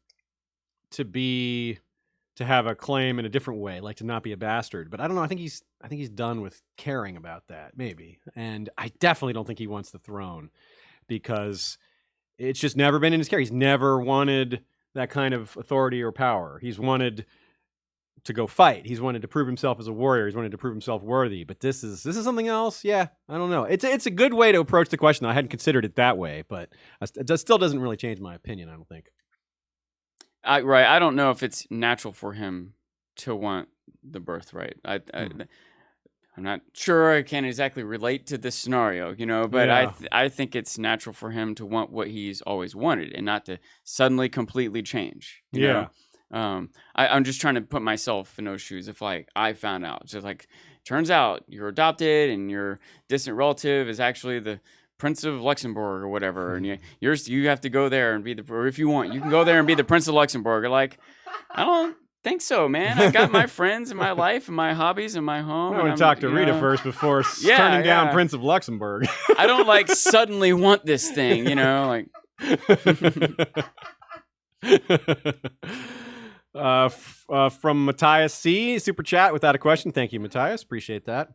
to have a claim in a different way, like to not be a bastard. But I don't know. I think he's done with caring about that, maybe. And I definitely don't think he wants the throne, because it's just never been in his character. He's never wanted that kind of authority or power. He's wanted to go fight. He's wanted to prove himself as a warrior. He's wanted to prove himself worthy. But this is something else. Yeah, I don't know. It's a good way to approach the question. I hadn't considered it that way, but it still doesn't really change my opinion, I don't think. Right. I don't know if it's natural for him to want the birthright. I'm not sure. I can't exactly relate to this scenario, but I think it's natural for him to want what he's always wanted and not to suddenly completely change. You know? I'm just trying to put myself in those shoes. If like I found out, just like, turns out you're adopted and your distant relative is actually the Prince of Luxembourg or whatever, and you have to go there and be or if you want, you can go there and be the Prince of Luxembourg. Or like, I don't think so, man. I got my friends and my life and my hobbies and my home. I want to talk to Rita first before turning down Prince of Luxembourg. I don't like suddenly want this thing, like. From Matthias C, super chat without a question. Thank you, Matthias. Appreciate that.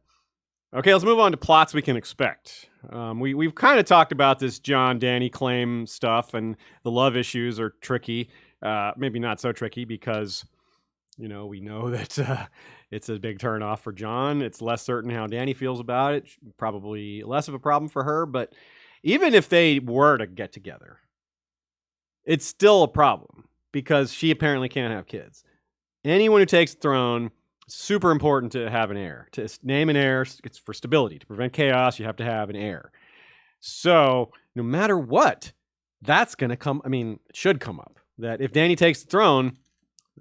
Okay, let's move on to plots we can expect. We've kind of talked about this Jon Dany claim stuff, and the love issues are tricky. Maybe not so tricky because, we know that it's a big turnoff for Jon. It's less certain how Dany feels about it. Probably less of a problem for her. But even if they were to get together, it's still a problem because she apparently can't have kids. Anyone who takes the throne, super important to have an heir. To name an heir, it's for stability. To prevent chaos, you have to have an heir. So no matter what, that's going to come. It should come up. That if Dany takes the throne,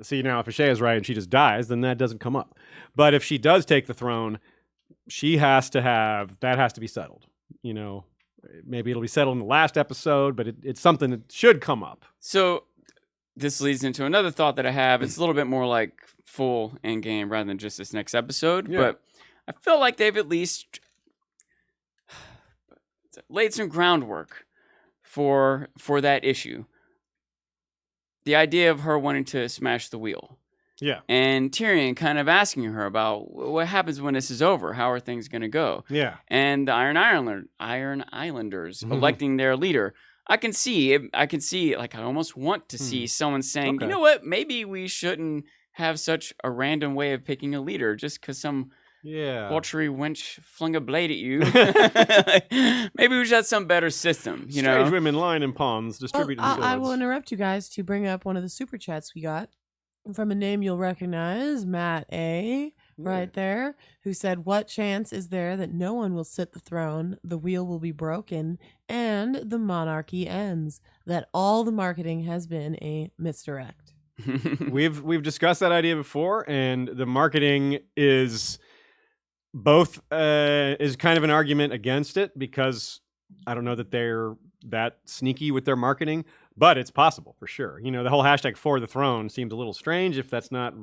see now if Ashay is right and she just dies, then that doesn't come up. But if she does take the throne, that has to be settled. Maybe it'll be settled in the last episode, but it's something that should come up. So this leads into another thought that I have. It's a little bit more like full end game rather than just this next episode. Yeah. But I feel like they've at least laid some groundwork for that issue. The idea of her wanting to smash the wheel. Yeah. And Tyrion kind of asking her about what happens when this is over. How are things going to go? Yeah. And the Iron Islanders electing their leader. I can see, like, I almost want to see someone saying, you know what, maybe we shouldn't have such a random way of picking a leader just because some debauchery wench flung a blade at you. Maybe we should have some better system, Strange women lying in ponds, distributing swords. I will interrupt you guys to bring up one of the super chats we got from a name you'll recognize, Matt A. Right there, who said, what chance is there that no one will sit the throne, the wheel will be broken, and the monarchy ends? That all the marketing has been a misdirect. We've discussed that idea before, and the marketing is both is kind of an argument against it because I don't know that they're that sneaky with their marketing, but it's possible for sure. The whole hashtag for the throne seems a little strange if that's not,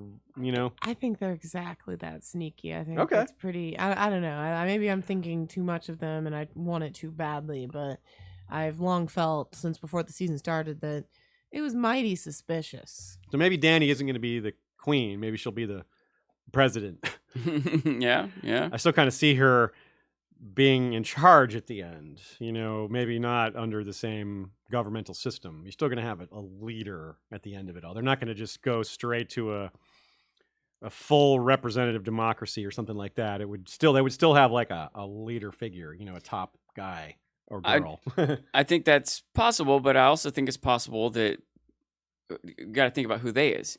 I think they're exactly that sneaky. I think it's pretty, I don't know. Maybe I'm thinking too much of them and I want it too badly, but I've long felt since before the season started that it was mighty suspicious. So maybe Dany isn't going to be the queen. Maybe she'll be the president. Yeah. I still kind of see her being in charge at the end, maybe not under the same governmental system. You're still going to have a leader at the end of it all. They're not going to just go straight to a full representative democracy or something like that. They would still have like a leader figure, a top guy or girl. I think that's possible, but I also think it's possible that you got to think about who they is.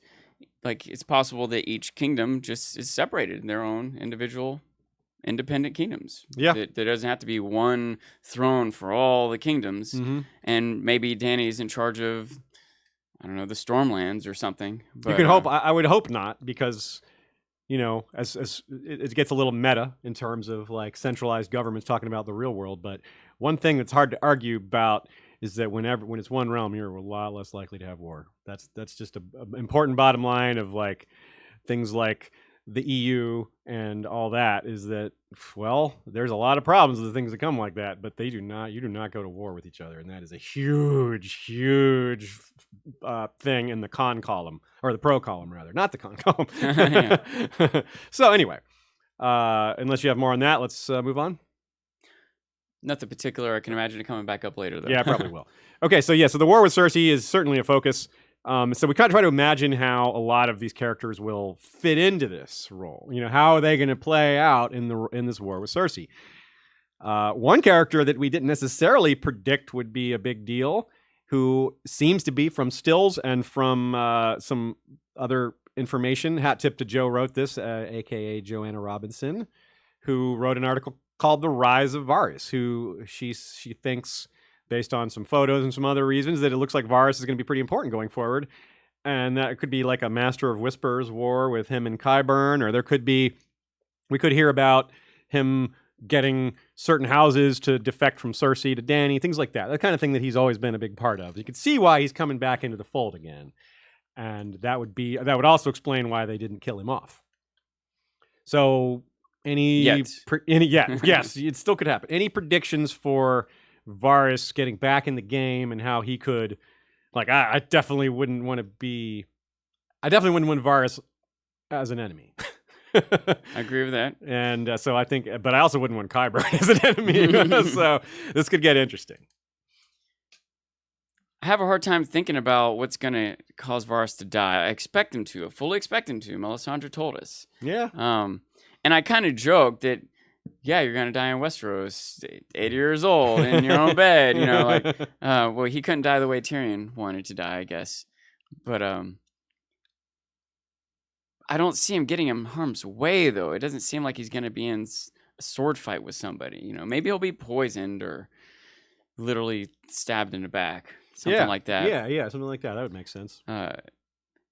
Like, it's possible that each kingdom just is separated in their own individual independent kingdoms. Yeah. There doesn't have to be one throne for all the kingdoms. Mm-hmm. And maybe Dany's in charge of, I don't know, the Stormlands or something. But, you can hope. I would hope not, because, as it gets a little meta in terms of like centralized governments talking about the real world. But one thing that's hard to argue about is that when it's one realm, you're a lot less likely to have war. That's just a important bottom line of like things like the EU and all that, is that, well, there's a lot of problems with the things that come like that, but you do not go to war with each other, and that is a huge thing in the con column, or the pro column rather, not the con column. So anyway, unless you have more on that, let's move on. Nothing particular. I can imagine it coming back up later, though. Yeah, I probably will. Okay, so the war with Cersei is certainly a focus. So we kind of try to imagine how a lot of these characters will fit into this role. You know, how are they going to play out in this war with Cersei? One character that we didn't necessarily predict would be a big deal, who seems to be from stills and from some other information. Hat tip to Joe wrote this, aka Joanna Robinson, who wrote an article called "The Rise of Varys," who she thinks, based on some photos and some other reasons, that it looks like Varys is going to be pretty important going forward. And that it could be like a Master of Whispers war with him and Qyburn, or we could hear about him getting certain houses to defect from Cersei to Dany, things like that. That kind of thing that he's always been a big part of. You could see why he's coming back into the fold again. And that would also explain why they didn't kill him off. So yes, it still could happen. Any predictions for Varys getting back in the game and how he could, like, I definitely wouldn't want Varys as an enemy. I agree with that. And so I think, but I also wouldn't want Qyburn as an enemy. So this could get interesting. I have a hard time thinking about what's going to cause Varys to die. I fully expect him to. Melisandre told us. Yeah. And I kind of joked that, yeah, you're going to die in Westeros, 80 years old, in your own bed. You know, like, well, he couldn't die the way Tyrion wanted to die, I guess. But I don't see him getting in harm's way, though. It doesn't seem like he's going to be in a sword fight with somebody. You know, maybe he'll be poisoned or literally stabbed in the back, something like that. Yeah, something like that. That would make sense.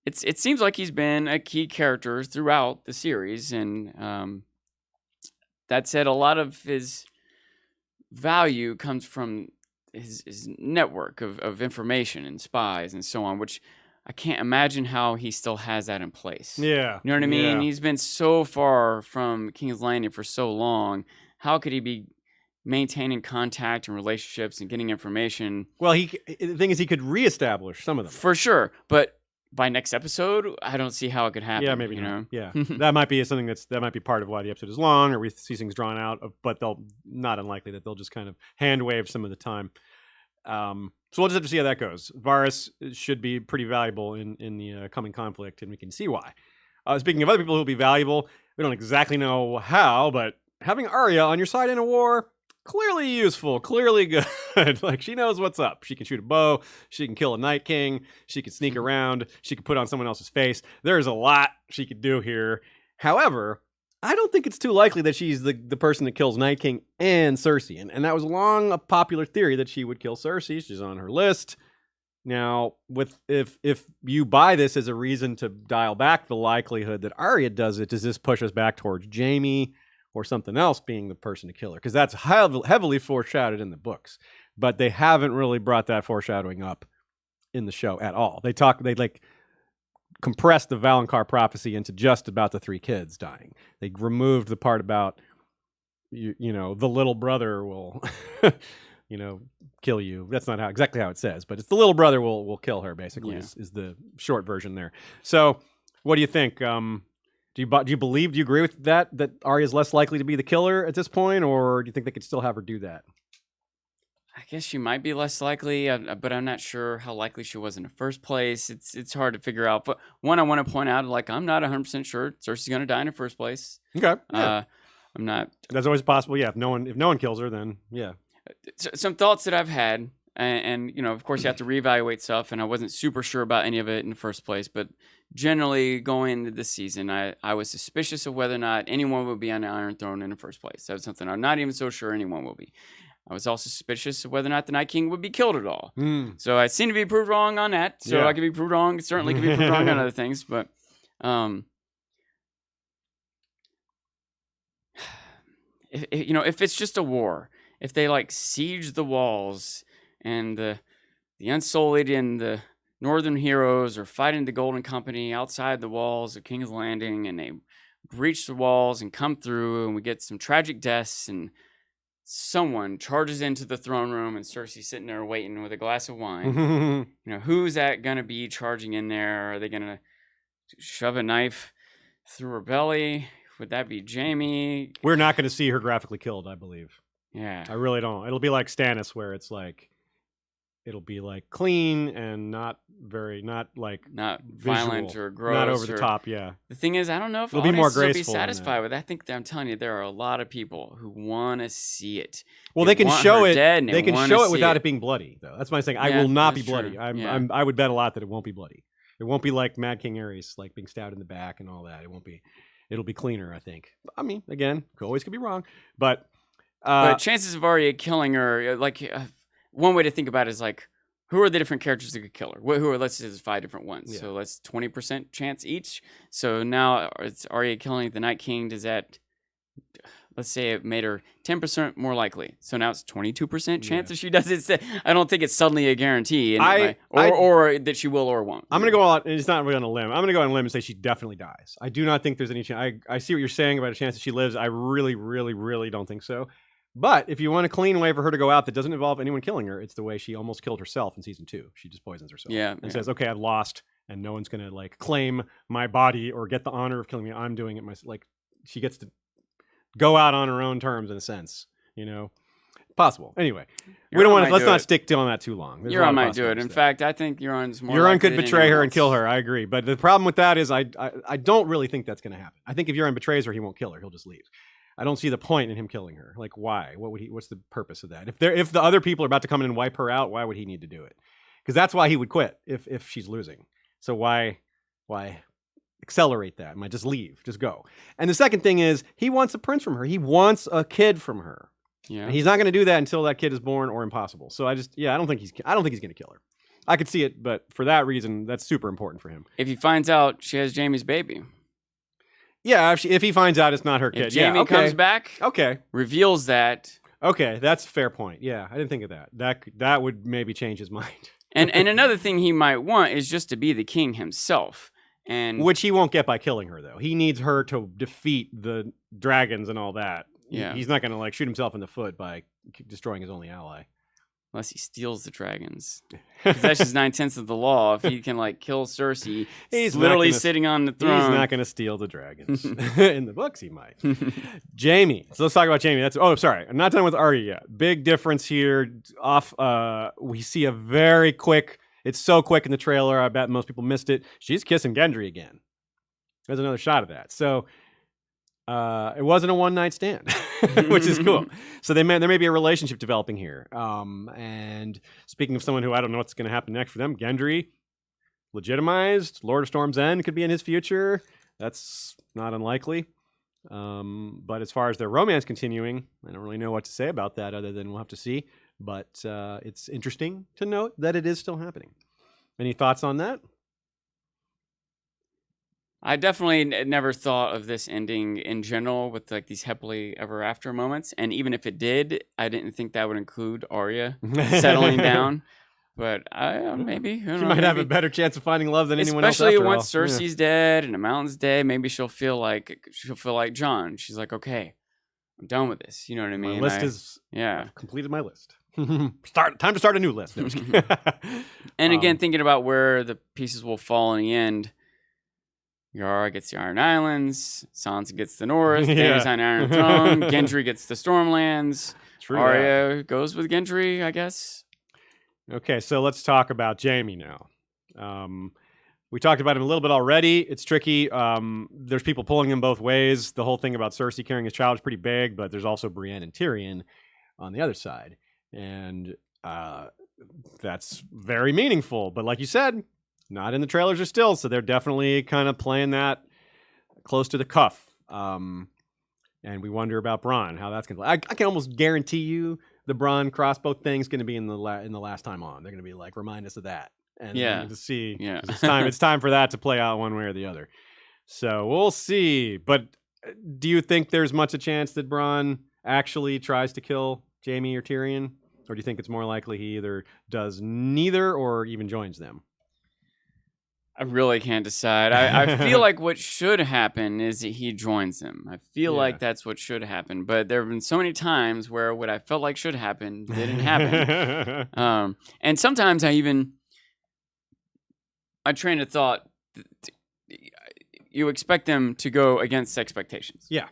It seems like he's been a key character throughout the series, and that said, a lot of his value comes from his network of information and spies and so on, which I can't imagine how he still has that in place. Yeah. You know what I mean? Yeah. He's been so far from King's Landing for so long. How could he be maintaining contact and relationships and getting information? Well, the thing is, he could reestablish some of them. For sure, but by next episode, I don't see how it could happen. Yeah, maybe you not. know? Yeah, that might be something that might be part of why the episode is long, or we see things drawn out. But not unlikely that they'll just kind of hand wave some of the time. So we'll just have to see how that goes. Varys should be pretty valuable in the coming conflict, and we can see why. Speaking of other people who will be valuable, we don't exactly know how, but having Arya on your side in a war, clearly useful, clearly good. Like, she knows what's up. She can shoot a bow. She can kill a Night King. She can sneak around. She can put on someone else's face. There's a lot she could do here. However, I don't think it's too likely that she's the person that kills Night King and Cersei. And that was long a popular theory that she would kill Cersei. She's on her list. Now, if you buy this as a reason to dial back the likelihood that Arya does it, does this push us back towards Jaime or something else being the person to kill her? Because that's heavily foreshadowed in the books, but they haven't really brought that foreshadowing up in the show at all. They compressed the Valonqar prophecy into just about the 3 kids dying. They removed the part about the little brother will kill you. That's not exactly how it says, but it's the little brother will kill her, basically. Yeah. is the short version there. So what do you think? Do you agree with that Arya is less likely to be the killer at this point, or do you think they could still have her do that? I guess she might be less likely, but I'm not sure how likely she was in the first place. It's hard to figure out. But one, I want to point out, like, I'm not 100% sure Cersei's going to die in the first place. Okay. Yeah. I'm not. That's always possible. Yeah. If no one kills her, then yeah. Some thoughts that I've had, and of course you have to reevaluate stuff, and I wasn't super sure about any of it in the first place, but generally going into this season, I was suspicious of whether or not anyone would be on the Iron Throne in the first place. That was something I'm not even so sure anyone will be. I was also suspicious of whether or not the Night King would be killed at all. So I seem to be proved wrong on that. So I could be proved wrong. Certainly could be proved wrong on other things. But if it's just a war, if they like siege the walls and the Unsullied and the Northern heroes are fighting the Golden Company outside the walls of King's Landing, and they breach the walls and come through, and we get some tragic deaths, and someone charges into the throne room, and Cersei's sitting there waiting with a glass of wine. Who's that gonna be charging in there? Are they gonna shove a knife through her belly? Would that be Jaime? We're not going to see her graphically killed, I believe. Yeah. I really don't. It'll be like Stannis, where it's like, it'll be like clean and not Not visual, violent or gross. not over the top. Yeah. The thing is, I don't know if It'll be more audiences will be graceful than satisfied with it. I think I'm telling you, there are a lot of people who want to see it. Well, they can want show her it. dead and They can wanna show it see without it being bloody, though. That's my saying. I Yeah, will not be that's bloody. true. I would bet a lot that it won't be bloody. It won't be like Mad King Aerys, like being stabbed in the back and all that. It won't be. It'll be cleaner, I think. I mean, again, always could be wrong, but chances of Arya killing her, one way to think about it is like, who are the different characters that could kill her? Who are, let's say there's 5 different ones. Yeah. So let's 20% chance each. So now it's Arya killing the Night King. Does that, let's say it made her 10% more likely. So now it's 22% chance if she does it. I don't think it's suddenly a guarantee. And or that she will or won't. I'm going to go on, and it's not really on a limb. I'm going to go on a limb and say she definitely dies. I do not think there's any chance. I see what you're saying about a chance that she lives. I really, really, really don't think so. But if you want a clean way for her to go out that doesn't involve anyone killing her, it's the way she almost killed herself in season 2. She just poisons herself. And says, okay, I've lost, and no one's going to claim my body or get the honor of killing me. I'm doing it myself. She gets to go out on her own terms in a sense, Possible. Anyway, we don't want to. Let's not stick on that too long. Euron might do it. In fact, I think Euron's more. Euron could betray her and kill her. I agree. But the problem with that is I don't really think that's going to happen. I think if Euron betrays her, he won't kill her. He'll just leave. I don't see the point in him killing her. Why? What's the purpose of that? If the other people are about to come in and wipe her out, why would he need to do it? Because that's why he would quit if she's losing. So why accelerate that? Might just leave, just go. And the second thing is he wants a prince from her. He wants a kid from her. Yeah. And he's not going to do that until that kid is born or impossible. So I don't think he's going to kill her. I could see it, but for that reason, that's super important for him. If he finds out she has Jaime's baby. Yeah, if he finds out it's not her kid. If Jaime comes back, reveals that. Okay, that's a fair point. Yeah, I didn't think of that. That would maybe change his mind. and another thing he might want is just to be the king himself. Which he won't get by killing her, though. He needs her to defeat the dragons and all that. Yeah. He's not going to shoot himself in the foot by destroying his only ally. Unless he steals the dragons. Because that's just 9/10 of the law. If he can kill Cersei, he's literally sitting on the throne. He's not going to steal the dragons. In the books, he might. Jaime. So let's talk about Jaime. I'm not done with Arya yet. Big difference here. We see a very quick. It's so quick in the trailer. I bet most people missed it. She's kissing Gendry again. There's another shot of that. So it wasn't a one-night stand, which is cool. So there may be a relationship developing here. And speaking of someone who I don't know what's going to happen next for them, Gendry, legitimized. Lord of Storm's End could be in his future. That's not unlikely. But as far as their romance continuing, I don't really know what to say about that other than we'll have to see. But it's interesting to note that it is still happening. Any thoughts on that? I definitely never thought of this ending in general with these happily ever after moments. And even if it did, I didn't think that would include Arya settling down. But maybe. She might have a better chance of finding love than anyone else. Especially once Cersei's dead and the mountain's dead, maybe she'll feel like Jon. She's like, okay, I'm done with this. You know what I mean? My list is I've completed my list. Time to start a new list. No, and again, thinking about where the pieces will fall in the end. Yara gets the Iron Islands, Sansa gets the North, Dany's on the Iron Throne, Gendry gets the Stormlands. True. Arya goes with Gendry, I guess. Okay, so let's talk about Jaime now. We talked about him a little bit already. It's tricky. There's people pulling him both ways. The whole thing about Cersei carrying his child is pretty big, but there's also Brienne and Tyrion on the other side. And that's very meaningful. But like you said, not in the trailers or still, so they're definitely kind of playing that close to the cuff. And we wonder about Bronn, how that's going to play. I can almost guarantee you the Bronn crossbow thing's going to be in the last time on. They're going to be remind us of that. And to see. Yeah. It's time for that to play out one way or the other. So we'll see. But do you think there's much a chance that Bronn actually tries to kill Jaime or Tyrion? Or do you think it's more likely he either does neither or even joins them? I really can't decide. I feel like what should happen is that he joins them. I feel like that's what should happen. But there have been so many times where what I felt like should happen didn't happen. And sometimes my train of thought, you expect them to go against expectations. Yeah.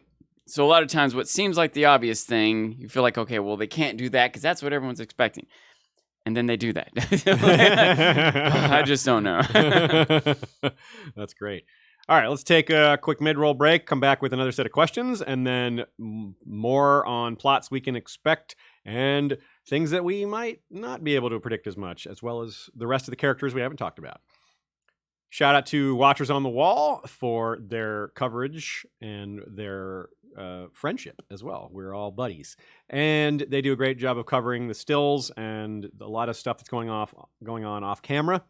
So a lot of times what seems like the obvious thing, you feel like, okay, well, they can't do that because that's what everyone's expecting. And then they do that. I just don't know. That's great. All right, let's take a quick mid-roll break, come back with another set of questions, and then more on plots we can expect and things that we might not be able to predict as much, as well as the rest of the characters we haven't talked about. Shout out to Watchers on the Wall for their coverage and their friendship as well. We're all buddies. And they do a great job of covering the stills and a lot of stuff that's going on off camera.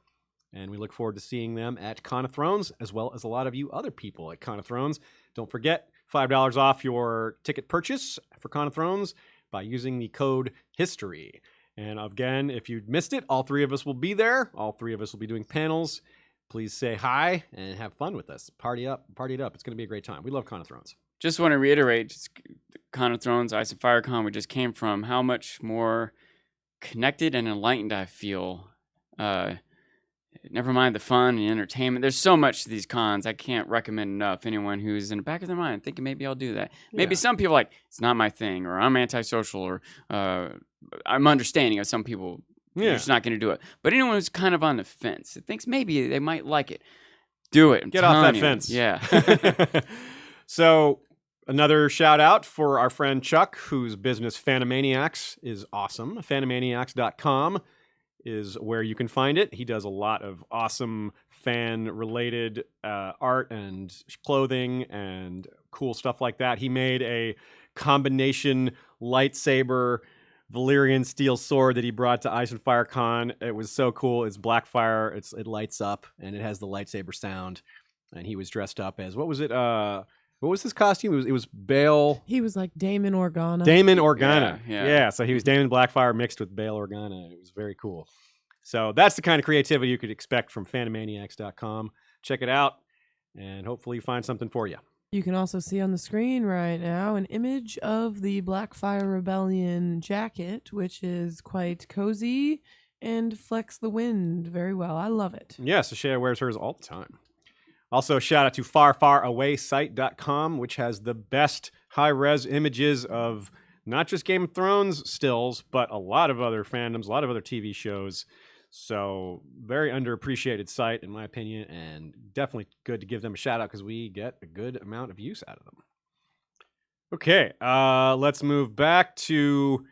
And we look forward to seeing them at Con of Thrones, as well as a lot of you other people at Con of Thrones. Don't forget, $5 off your ticket purchase for Con of Thrones by using the code HISTORY. And again, if you missed it, all three of us will be there. All three of us will be doing panels. Please say hi and have fun with us. Party it up. It's going to be a great time. We love Con of Thrones. Just want to reiterate, Con of Thrones, Ice and Fire Con we just came from, how much more connected and enlightened I feel. Never mind the fun and entertainment. There's so much to these cons. I can't recommend enough. Anyone who's in the back of their mind thinking maybe I'll do that. Maybe some people like, it's not my thing, or I'm antisocial, or I'm understanding of some people. You're just not going to do it. But anyone who's kind of on the fence, that thinks maybe they might like it, do it. Get off that fence. Yeah. So another shout out for our friend Chuck, whose business Phantomaniacs is awesome. Phantomaniacs.com is where you can find it. He does a lot of awesome fan-related art and clothing and cool stuff like that. He made a combination lightsaber Valyrian steel sword that he brought to Ice and Fire Con. It was so cool. It's black fire. It lights up, and it has the lightsaber sound. And he was dressed up as, what was it? What was his costume? It was Bail. He was like Daemon Organa. Daemon Organa. Yeah. So he was Daemon Blackfire mixed with Bail Organa. It was very cool. So that's the kind of creativity you could expect from Phantomaniacs.com. Check it out, and hopefully you find something for you. You can also see on the screen right now an image of the Blackfire Rebellion jacket, which is quite cozy and flecks the wind very well. I love it. Yeah, Sashaya wears hers all the time. Also, shout out to FarFarAwaySite.com, which has the best high-res images of not just Game of Thrones stills, but a lot of other fandoms, a lot of other TV shows. So, very underappreciated site, in my opinion, and definitely good to give them a shout-out because we get a good amount of use out of them. Okay, let's move back to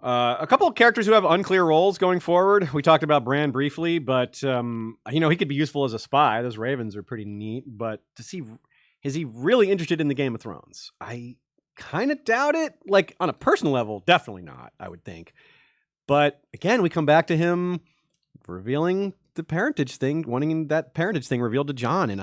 a couple of characters who have unclear roles going forward. We talked about Bran briefly, but he could be useful as a spy. Those ravens are pretty neat, but to see, is he really interested in the Game of Thrones? I kind of doubt it. Like, on a personal level, definitely not, I would think. But again, we come back to him revealing the parentage thing, wanting that parentage thing revealed to Jon, and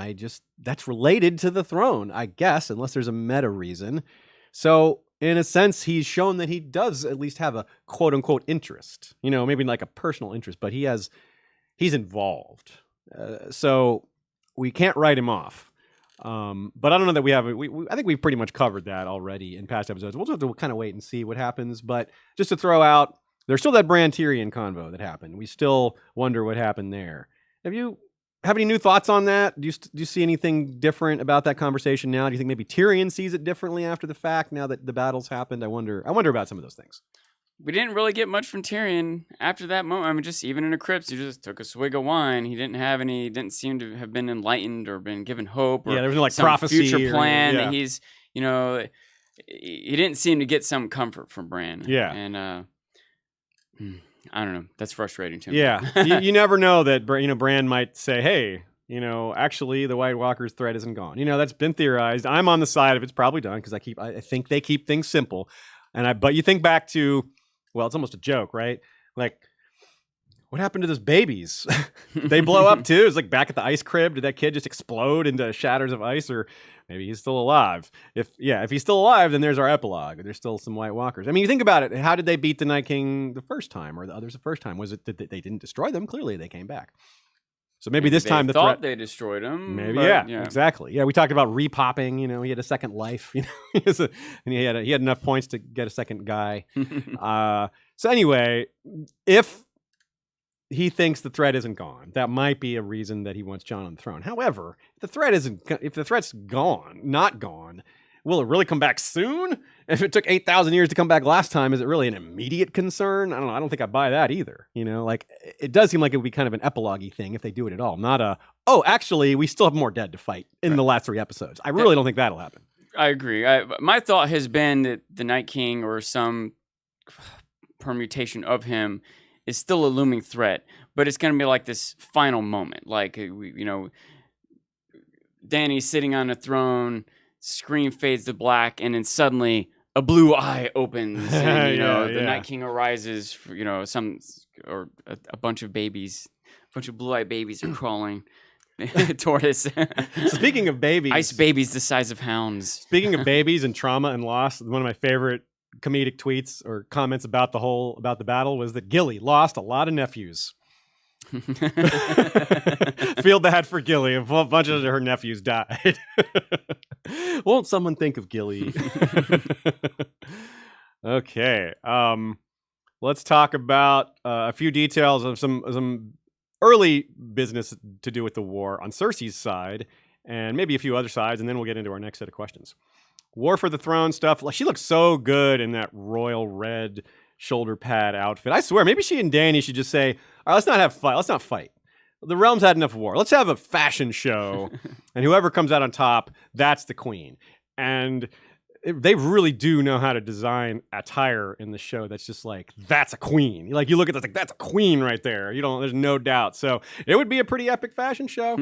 that's related to the throne, I guess, unless there's a meta reason. So, in a sense, he's shown that he does at least have a quote-unquote interest. Maybe like a personal interest, but he's involved. So we can't write him off. But I don't know that we have. I think we've pretty much covered that already in past episodes. We'll just have to kind of wait and see what happens. But just to throw out, there's still that Bran Tyrion convo that happened. We still wonder what happened there. Have you any new thoughts on that? Do you see anything different about that conversation now? Do you think maybe Tyrion sees it differently after the fact, now that the battle's happened? I wonder about some of those things. We didn't really get much from Tyrion after that moment. I mean, just even in a crypt, he just took a swig of wine. He didn't seem to have been enlightened or been given hope. Or there was no some prophecy future plan. That he's, he didn't seem to get some comfort from Bran. Yeah. And, I don't know. That's frustrating to me. Yeah. you never know that, Bran might say, hey, actually the White Walker's threat isn't gone. That's been theorized. I'm on the side of it's probably done because I think they keep things simple. But you think back to, well, it's almost a joke, right? Like, what happened to those babies? They blow up too? It's like back at the ice crib. Did that kid just explode into shatters of ice, or maybe he's still alive? If he's still alive, then there's our epilogue. There's still some White Walkers. I mean, you think about it. How did they beat the Night King the first time, or the others the first time? Was it that they didn't destroy them? Clearly, they came back. So maybe this time the thought threat. they destroyed him. Maybe, but, exactly. Yeah, we talked about repopping. He had a second life. And he had enough points to get a second guy. So anyway, if he thinks the threat isn't gone, that might be a reason that he wants Jon on the throne. However, if the threat's not gone, will it really come back soon? If it took 8,000 years to come back last time, is it really an immediate concern? I don't know. I don't think I buy that either. Like it does seem like it would be kind of an epilogue-y thing if they do it at all. Not actually, we still have more dead to fight in the last 3 episodes. I really don't think that'll happen. I agree. My thought has been that the Night King or some permutation of him is still a looming threat, but it's going to be like this final moment. Like, Dany's sitting on a throne, screen fades to black, and then suddenly a blue eye opens, and the Night King arises. A bunch of babies, a bunch of blue-eyed babies are crawling toward us. Speaking of babies, ice babies the size of hounds. Speaking of babies and trauma and loss, one of my favorite comedic tweets or comments about the battle was that Gilly lost a lot of nephews. Feel bad for Gilly. A bunch of her nephews died. Won't someone think of Gilly? Okay. Let's talk about a few details of some early business to do with the war on Cersei's side, and maybe a few other sides, and then we'll get into our next set of questions. War for the Throne stuff. She looks so good in that royal red shoulder pad outfit. I swear, maybe she and Dany should just say, all right, let's not fight. The realm's had enough war. Let's have a fashion show, and whoever comes out on top, that's the queen. And they really do know how to design attire in the show that's just like, that's a queen. Like, you look at this, like, that's a queen right there. There's no doubt. So it would be a pretty epic fashion show.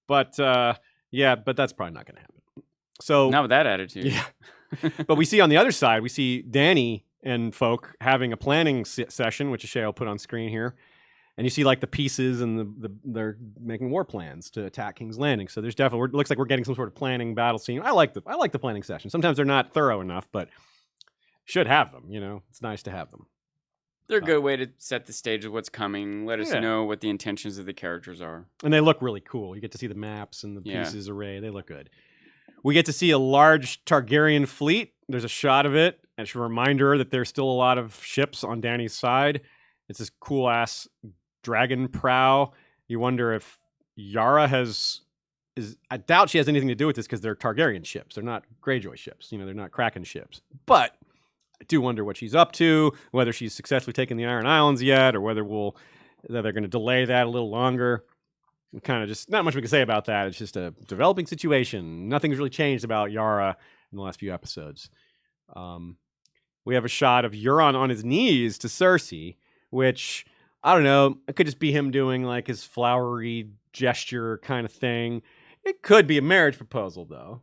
But that's probably not going to happen. So not with that attitude. Yeah. But we see on the other side, we see Dany and folk having a planning session, which Ashay will put on screen here. And you see like the pieces and they're making war plans to attack King's Landing. So there's definitely, it looks like we're getting some sort of planning battle scene. I like the planning session. Sometimes they're not thorough enough, but should have them. It's nice to have them. They're a good way to set the stage of what's coming. Let us know what the intentions of the characters are. And they look really cool. You get to see the maps and the pieces array. They look good. We get to see a large Targaryen fleet. There's a shot of it. And it's a reminder that there's still a lot of ships on Dany's side. It's this cool-ass dragon prow. You wonder if Yara I doubt she has anything to do with this because they're Targaryen ships. They're not Greyjoy ships. They're not Kraken ships. But I do wonder what she's up to, whether she's successfully taken the Iron Islands yet, or whether they're going to delay that a little longer. Kind of just not much we can say about that. It's just a developing situation. Nothing's really changed about Yara in the last few episodes. We have a shot of Euron on his knees to Cersei, which, I don't know, it could just be him doing like his flowery gesture kind of thing. It could be a marriage proposal, though.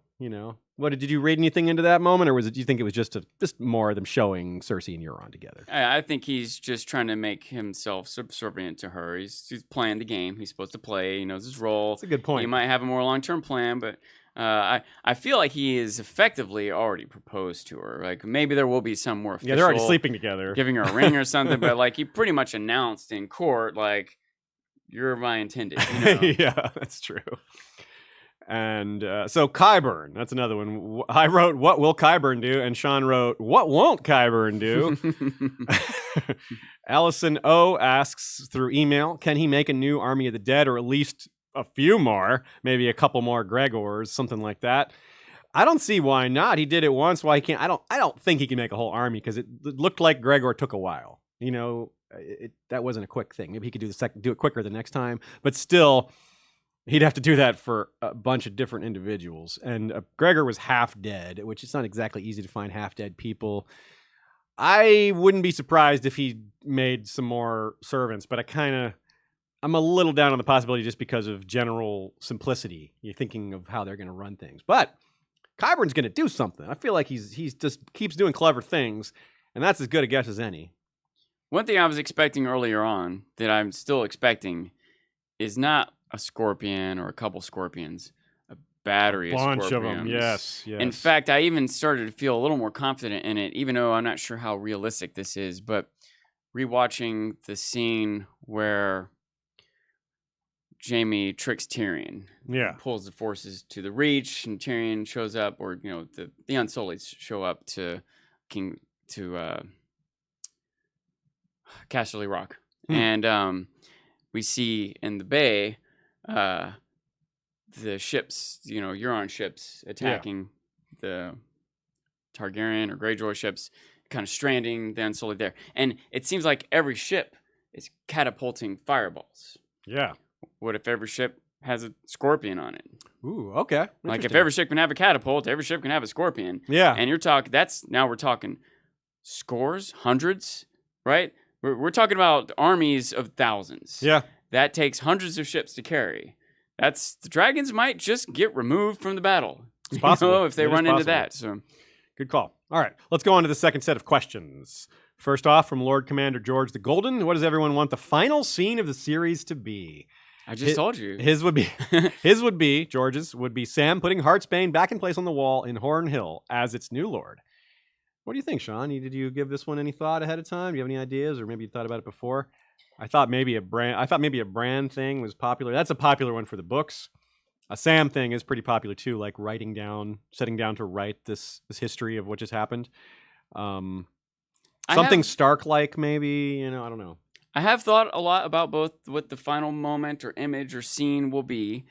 What did you read anything into that moment, or do you think it was just more of them showing Cersei and Euron together? I think he's just trying to make himself subservient to her. He's playing the game he's supposed to play. He knows his role. That's a good point. He might have a more long-term plan, but I feel like he is effectively already proposed to her. Like, maybe there will be some more official. Yeah, they're already sleeping together, giving her a ring or something. But like, he pretty much announced in court, like, you're my intended. Yeah, that's true. And so Qyburn, that's another one. I wrote, what will Qyburn do? And Sean wrote, what won't Qyburn do? Allison O asks through email, can he make a new Army of the Dead, or at least a few more, maybe a couple more Gregors, something like that? I don't see why not. He did it once. Why he can't? I don't think he can make a whole army, because it looked like Gregor took a while. That wasn't a quick thing. Maybe he could do it quicker the next time, but still, he'd have to do that for a bunch of different individuals. And Gregor was half dead, which it's not exactly easy to find half dead people. I wouldn't be surprised if he made some more servants, but I'm a little down on the possibility just because of general simplicity. You're thinking of how they're going to run things. But Qyburn's going to do something. I feel like he's just keeps doing clever things, and that's as good a guess as any. One thing I was expecting earlier on that I'm still expecting is not a scorpion or a couple scorpions, a battery of Bunch scorpions. of them. Yes. In fact, I even started to feel a little more confident in it, even though I'm not sure how realistic this is. But rewatching the scene where Jaime tricks Tyrion, pulls the forces to the Reach, and Tyrion shows up, or the Unsullieds show up to Casterly Rock, and we see in the bay the ships, Euron ships attacking the Targaryen or Greyjoy ships, kind of stranding the Unsullied there. And it seems like every ship is catapulting fireballs. Yeah. What if every ship has a scorpion on it? Ooh, okay. Like if every ship can have a catapult, every ship can have a scorpion. Yeah. And we're talking scores, hundreds, right? We're talking about armies of thousands. Yeah. That takes hundreds of ships to carry. The dragons might just get removed from the battle. It's possible. If they run into that. So, good call. All right, let's go on to the second set of questions. First off, from Lord Commander George the Golden, what does everyone want the final scene of the series to be? I just told you. George's would be Sam putting Heartsbane back in place on the wall in Horn Hill as its new lord. What do you think, Sean? Did you give this one any thought ahead of time? Do you have any ideas, or maybe you thought about it before? I thought maybe a Bran thing was popular. That's a popular one for the books. A Sam thing is pretty popular too, like setting down to write this history of what just happened. Something Stark-like, maybe. I don't know. I have thought a lot about both what the final moment or image or scene will be,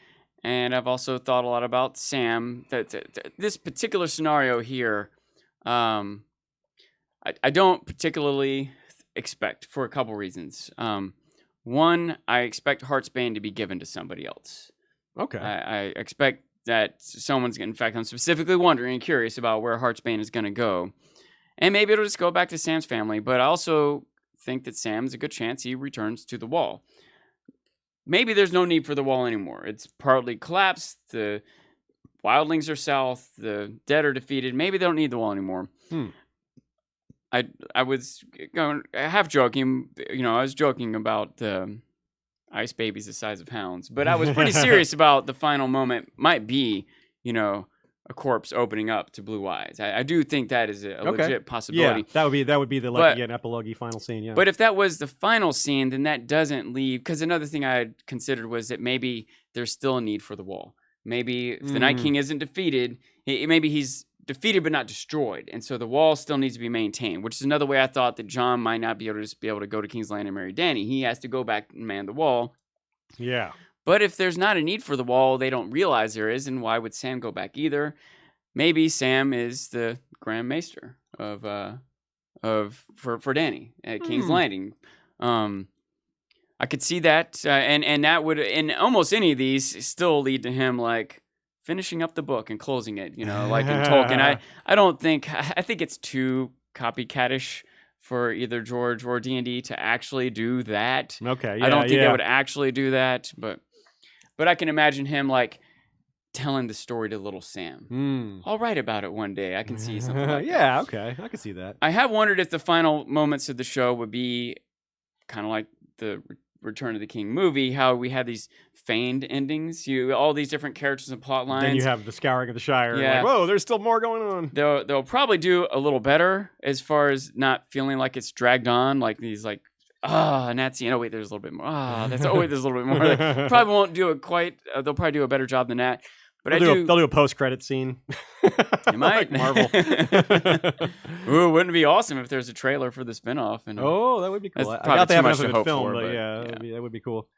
and I've also thought a lot about Sam. This particular scenario here, I don't particularly expect, for a couple reasons. One, I expect Heartsbane to be given to somebody else. Okay. I expect that in fact, I'm specifically wondering and curious about where Heartsbane is going to go. And maybe it'll just go back to Sam's family, but I also think that Sam's a good chance he returns to the Wall. Maybe there's no need for the Wall anymore. It's partly collapsed. The wildlings are south. The dead are defeated. Maybe they don't need the Wall anymore. I was going half joking, I was joking about ice babies the size of hounds, but I was pretty serious about the final moment might be, a corpse opening up to blue eyes. I do think that is a legit possibility. Yeah, that would be the an epilogue final scene. Yeah. But if that was the final scene, then that doesn't leave. Because another thing I had considered was that maybe there's still a need for the Wall. Maybe if the Night King isn't defeated, maybe he's defeated but not destroyed, and so the Wall still needs to be maintained. Which is another way I thought that Jon might not be able to go to King's Landing and marry Dany. He has to go back and man the Wall. Yeah. But if there's not a need for the Wall, they don't realize there is, and why would Sam go back either? Maybe Sam is the Grand Maester for Dany at King's Landing. I could see that, and that would, in almost any of these, still lead to him like finishing up the book and closing it. Like in Tolkien. I think it's too copycatish for either George or D&D to actually do that. Okay, I don't think they would actually do that, but I can imagine him like telling the story to little Sam. I'll write about it one day. I can see something like that. Okay. I can see that. I have wondered if the final moments of the show would be kind of like the Return of the King movie, how we had these feigned endings, all these different characters and plot lines. Then you have the Scouring of the Shire. Yeah. Like, whoa, there's still more going on. They'll probably do a little better as far as not feeling like it's dragged on, like these like, and that's, wait, there's a little bit more. There's a little bit more. They probably won't do it quite. They'll probably do a better job than that. But they'll do a post-credit scene. They might. Like Marvel. Ooh, wouldn't it be awesome if there's a trailer for the spinoff? And that would be cool. That's I doubt they have enough to of hope it filmed, for, but that would be cool.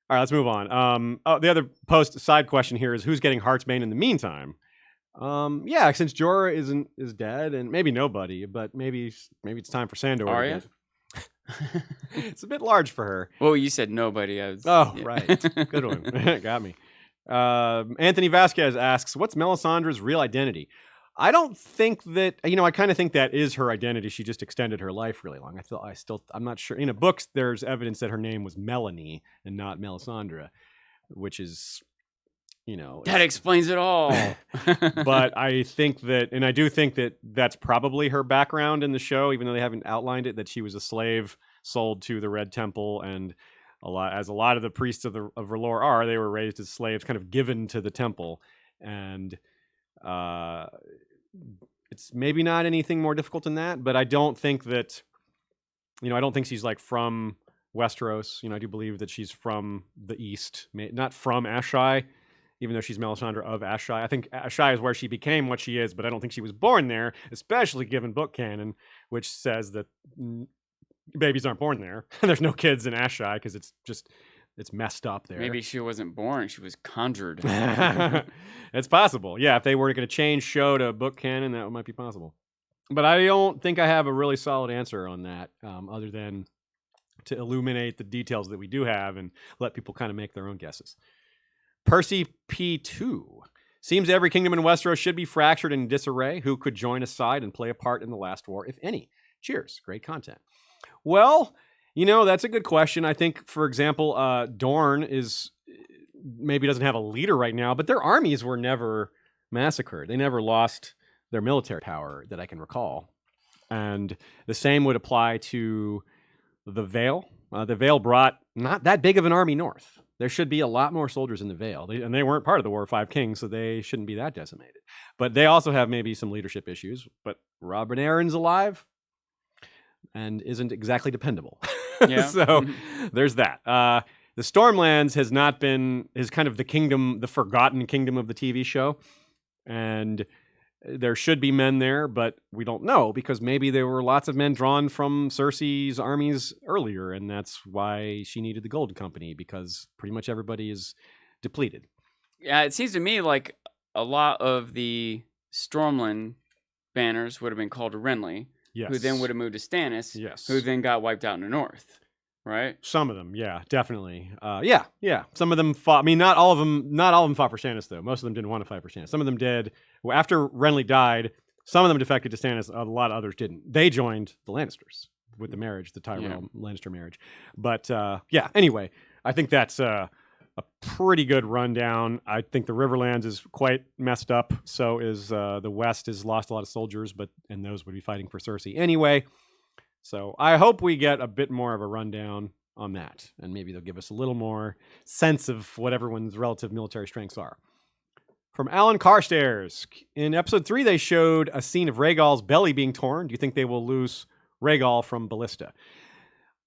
All right, let's move on. The other side question here is who's getting Heartsbane in the meantime? Since Jorah is dead, and maybe nobody, but maybe it's time for Sandor. Arya? It's a bit large for her. Well, you said nobody. Right. Good one. Got me. Anthony Vasquez asks, what's Melisandre's real identity? I don't think that, I kind of think that is her identity. She just extended her life really long. I'm not sure. In books, there's evidence that her name was Melanie and not Melisandre, which is, that explains it all. But I think that, and I do think that that's probably her background in the show, even though they haven't outlined it, that she was a slave sold to the Red Temple, and a lot of the priests of R'hllor are, they were raised as slaves, kind of given to the temple, and it's maybe not anything more difficult than that. But I don't think that, I don't think she's like from Westeros. I do believe that she's from the East, not from Asshai, even though she's Melisandre of Asshai. I think Asshai is where she became what she is, but I don't think she was born there, especially given book canon, which says that babies aren't born there. There's no kids in Asshai because it's messed up there. Maybe she wasn't born; she was conjured. It's possible. Yeah, if they were going to change show to book canon, that might be possible. But I don't think I have a really solid answer on that, other than to illuminate the details that we do have and let people kind of make their own guesses. Percy P2. Seems every kingdom in Westeros should be fractured and in disarray. Who could join a side and play a part in the last war, if any? Cheers. Great content. Well, that's a good question. I think, for example, Dorne maybe doesn't have a leader right now, but their armies were never massacred. They never lost their military power that I can recall. And the same would apply to the Vale. The Vale brought not that big of an army north. There should be a lot more soldiers in the Vale. And they weren't part of the War of Five Kings, so they shouldn't be that decimated. But they also have maybe some leadership issues. But Robert Aaron's alive and isn't exactly dependable. Yeah. So there's that. The Stormlands is kind of the forgotten kingdom of the TV show. And there should be men there, but we don't know because maybe there were lots of men drawn from Cersei's armies earlier, and that's why she needed the Golden Company, because pretty much everybody is depleted. Yeah, it seems to me like a lot of the Stormland banners would have been called to Renly, who then would have moved to Stannis, who then got wiped out in the north, right? Some of them, yeah, definitely. Yeah. Some of them fought. I mean, not all of them fought for Stannis, though. Most of them didn't want to fight for Stannis. Some of them did. Well, after Renly died, some of them defected to Stannis. A lot of others didn't. They joined the Lannisters with the marriage, the Tyrell Lannister marriage. But anyway, I think that's a pretty good rundown. I think the Riverlands is quite messed up. So is the West has lost a lot of soldiers, and those would be fighting for Cersei anyway. So I hope we get a bit more of a rundown on that, and maybe they'll give us a little more sense of what everyone's relative military strengths are. From Alan Carstairs, in episode 3, they showed a scene of Rhaegal's belly being torn. Do you think they will lose Rhaegal from Ballista?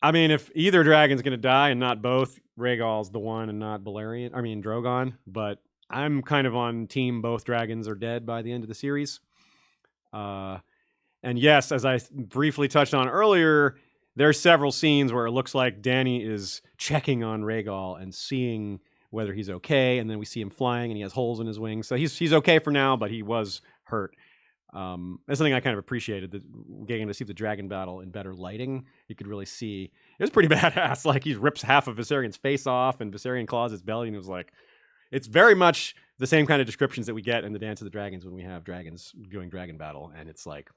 I mean, if either dragon's going to die and not both, Rhaegal's the one and not Drogon. But I'm kind of on team both dragons are dead by the end of the series. And yes, as I briefly touched on earlier, there are several scenes where it looks like Dany is checking on Rhaegal and seeing whether he's okay, and then we see him flying and he has holes in his wings. So he's okay for now, but he was hurt. That's something I kind of appreciated, getting to see the dragon battle in better lighting. You could really see it was pretty badass. Like, he rips half of Viserion's face off, and Viserion claws his belly, and it was like, it's very much the same kind of descriptions that we get in the Dance of the Dragons when we have dragons doing dragon battle, and it's like,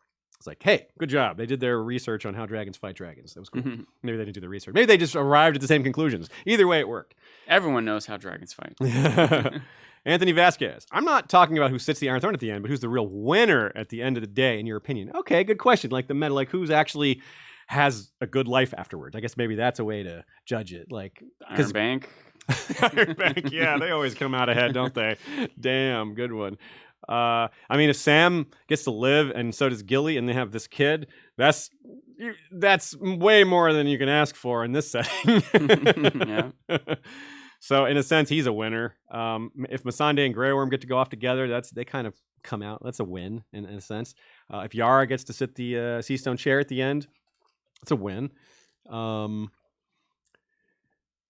hey, good job. They did their research on how dragons fight dragons. That was cool. Mm-hmm. Maybe they didn't do the research. Maybe they just arrived at the same conclusions. Either way, it worked. Everyone knows how dragons fight. Anthony Vasquez. I'm not talking about who sits the Iron Throne at the end, but who's the real winner at the end of the day, in your opinion? Okay, good question. Like the meta, like who's actually has a good life afterwards. I guess maybe that's a way to judge it. Like Iron Bank. Iron Bank, yeah, they always come out ahead, don't they? Damn, good one. I mean, if Sam gets to live and so does Gilly, and they have this kid, that's way more than you can ask for in this setting. Yeah. So in a sense, he's a winner. If Melisandre and Grey Worm get to go off together, they kind of come out. That's a win in a sense. If Yara gets to sit the Seastone chair at the end, it's a win.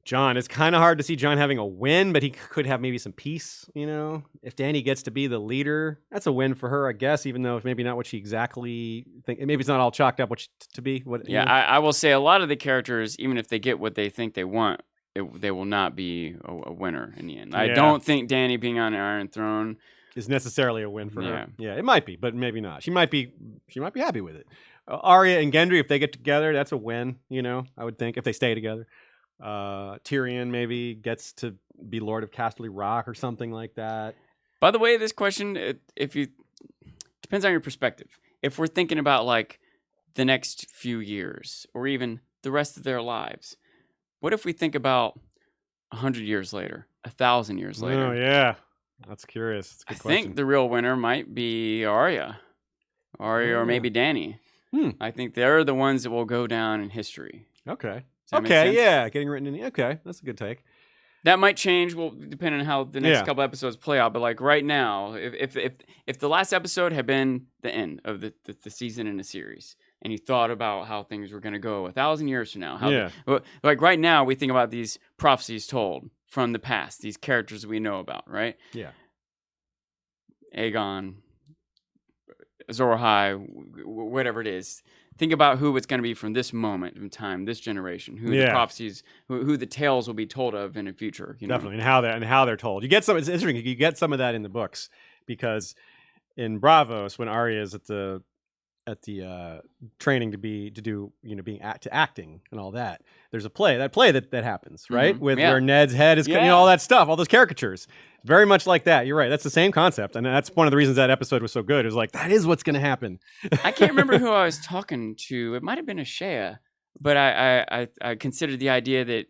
Jon, it's kind of hard to see Jon having a win, but he could have maybe some peace, you know? If Dany gets to be the leader, that's a win for her, I guess, even though it's maybe not what she exactly think. Maybe it's not all chalked up to be. I will say a lot of the characters, even if they get what they think they want, they will not be a winner in the end. Yeah. I don't think Dany being on the Iron Throne is necessarily a win for her. Yeah, it might be, but maybe not. She might be happy with it. Arya and Gendry, if they get together, that's a win, you know, I would think, if they stay together. Tyrion maybe gets to be Lord of Casterly Rock or something like that. By the way, this question, depends on your perspective. If we're thinking about like the next few years or even the rest of their lives. What if we think about 100 years later, 1,000 years later? Oh, yeah. That's curious. It's a good I question. think the real winner might be Arya or maybe Dany. I think they're the ones that will go down in history. Okay. Does that make Okay, sense? yeah. Getting written in. Okay, that's a good take. That might change, well, depending on how the next couple episodes play out. But like right now, if the last episode had been the end of the season in the series, and you thought about how things were going to go 1,000 years from now, like right now, we think about these prophecies told from the past, these characters we know about, right? Yeah. Aegon, Azor Ahai, whatever it is. Think about who it's going to be from this moment in time, this generation, who the prophecies, who the tales will be told of in the future. You know? Definitely, and how they're told. You get some. It's interesting. You get some of that in the books because in Bravos, when Arya is at the training to acting and all that, there's a play that happens, right? With where Ned's head is, all that stuff, all those caricatures. Very much like that. You're right. That's the same concept. And that's one of the reasons that episode was so good. It was like, that is what's going to happen. I can't remember who I was talking to. It might have been Ashea, but I considered the idea that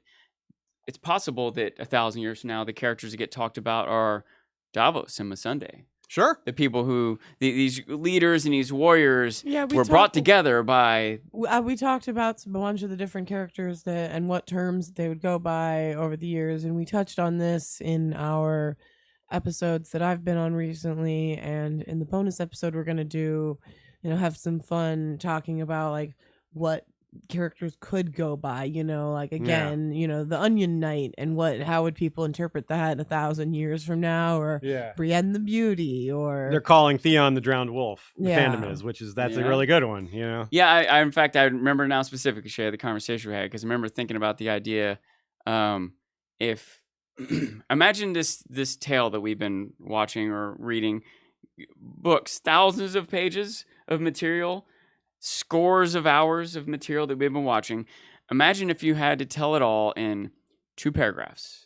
it's possible that 1,000 years from now, the characters that get talked about are Davos and Melisandre. Sure. The people who, these leaders and these warriors were brought together by... we talked about a bunch of the different characters and what terms they would go by over the years, and we touched on this in our episodes that I've been on recently, and in the bonus episode we're going to do, have some fun talking about, like, what characters could go by, again, the Onion Knight, and how would people interpret that 1,000 years from now, or Brienne the Beauty, or they're calling Theon the Drowned Wolf. The fandom is, that's a really good one. Yeah, I in fact I remember now specifically, Shay, the conversation we had, because I remember thinking about the idea, if imagine this tale that we've been watching or reading, books, thousands of pages of material, scores of hours of material that we've been watching. Imagine if you had to tell it all in 2 paragraphs.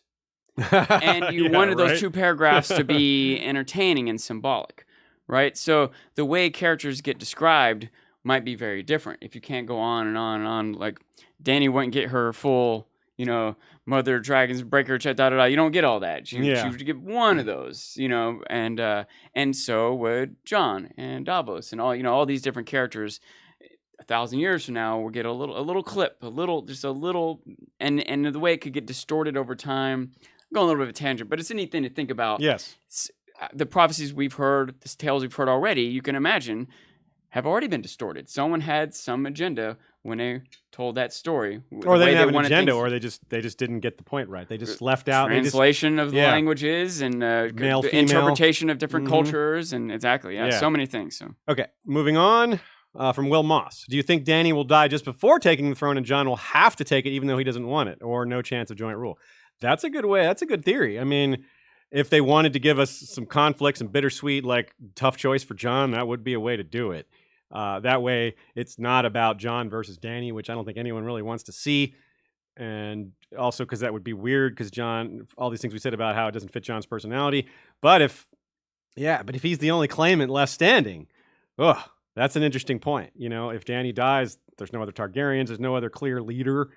And you wanted those 2 paragraphs to be entertaining and symbolic, right? So the way characters get described might be very different. If you can't go on and on and on, like Dany wouldn't get her full, Mother Dragons Breaker, you don't get all that. She would get one of those, and so would Jon and Davos and all these different characters. 1,000 years from now, we'll get a little clip, and the way it could get distorted over time. I'm going a little bit of a tangent, but it's a neat thing to think about. Yes, the prophecies we've heard, the tales we've heard already, you can imagine, have already been distorted. Someone had some agenda when they told that story, or they didn't have an agenda, or they just didn't get the point right. They just left out translation of the languages and male, interpretation of different cultures, and so many things. So okay, moving on. From Will Moss. Do you think Dany will die just before taking the throne and Jon will have to take it even though he doesn't want it, or no chance of joint rule? That's a good way. That's a good theory. I mean, if they wanted to give us some conflicts and bittersweet, like, tough choice for Jon, that would be a way to do it. That way, it's not about Jon versus Dany, which I don't think anyone really wants to see. And also because that would be weird because Jon, all these things we said about how it doesn't fit Jon's personality. But if he's the only claimant left standing, that's an interesting point. If Dany dies, there's no other Targaryens. There's no other clear leader.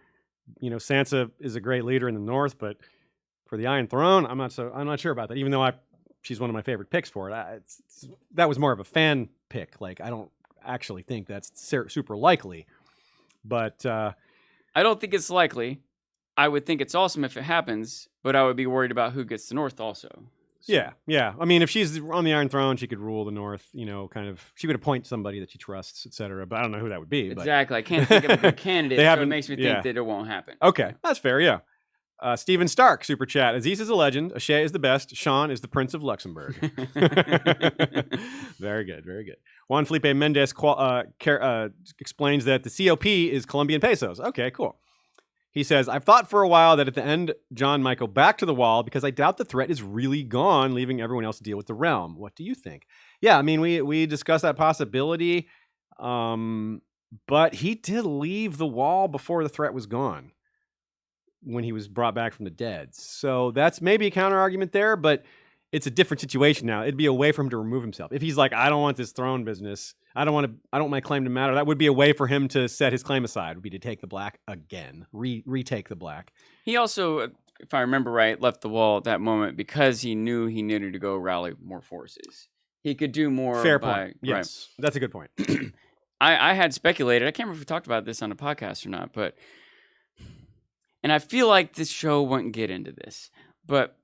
Sansa is a great leader in the North, but for the Iron Throne, I'm not sure about that. Even though she's one of my favorite picks for it. That was more of a fan pick. Like, I don't actually think that's super likely. But I don't think it's likely. I would think it's awesome if it happens, but I would be worried about who gets the North also. So. Yeah. I mean, if she's on the Iron Throne, she could rule the North, she could appoint somebody that she trusts, etc. But I don't know who that would be. Exactly. I can't think of a good candidate, so it makes me think that it won't happen. Okay, that's fair, yeah. Stephen Stark, super chat. Aziz is a legend. Ashay is the best. Sean is the Prince of Luxembourg. Very good, very good. Juan Felipe Mendez explains that the COP is Colombian pesos. Okay, cool. He says, I've thought for a while that at the end, Jon might go back to the Wall because I doubt the threat is really gone, leaving everyone else to deal with the realm. What do you think? Yeah, I mean, we discussed that possibility, but he did leave the Wall before the threat was gone when he was brought back from the dead. So that's maybe a counter argument there, but it's a different situation now. It'd be a way for him to remove himself. If he's like, I don't want this throne business. I don't want my claim to matter. That would be a way for him to set his claim aside. Would be to take the black again, retake the black. He also, if I remember right, left the wall at that moment because he knew he needed to go rally more forces. He could do more. Fair point. Yes, right. That's a good point. I had speculated. I can't remember if we talked about this on a podcast or not, but and I feel like this show wouldn't get into this, but.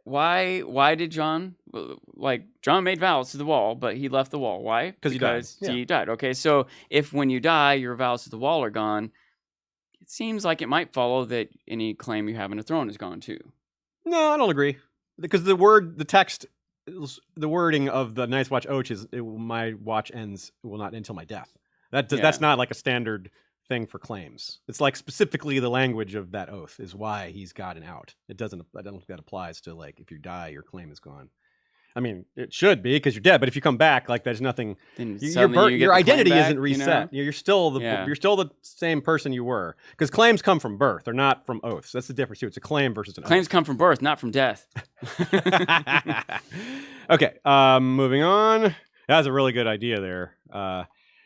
Why did Jon made vows to the wall, but he left the wall? Why? Because he died. Okay, so if when you die, your vows to the wall are gone, it seems like it might follow that any claim you have in a throne is gone too. No, I don't agree. Because the wording of the Night's Watch oath is, my watch will not end until my death. That's not like a standard thing for claims. It's like specifically the language of that oath is why he's got an out. I don't think that applies to like if you die, your claim is gone. I mean, it should be because you're dead, but if you come back, like there's nothing. Your identity isn't reset. You're still the same person you were because claims come from birth. They're not from oaths. That's the difference too. It's a claim versus an oath. Claims come from birth, not from death. Okay, moving on. That was a really good idea there.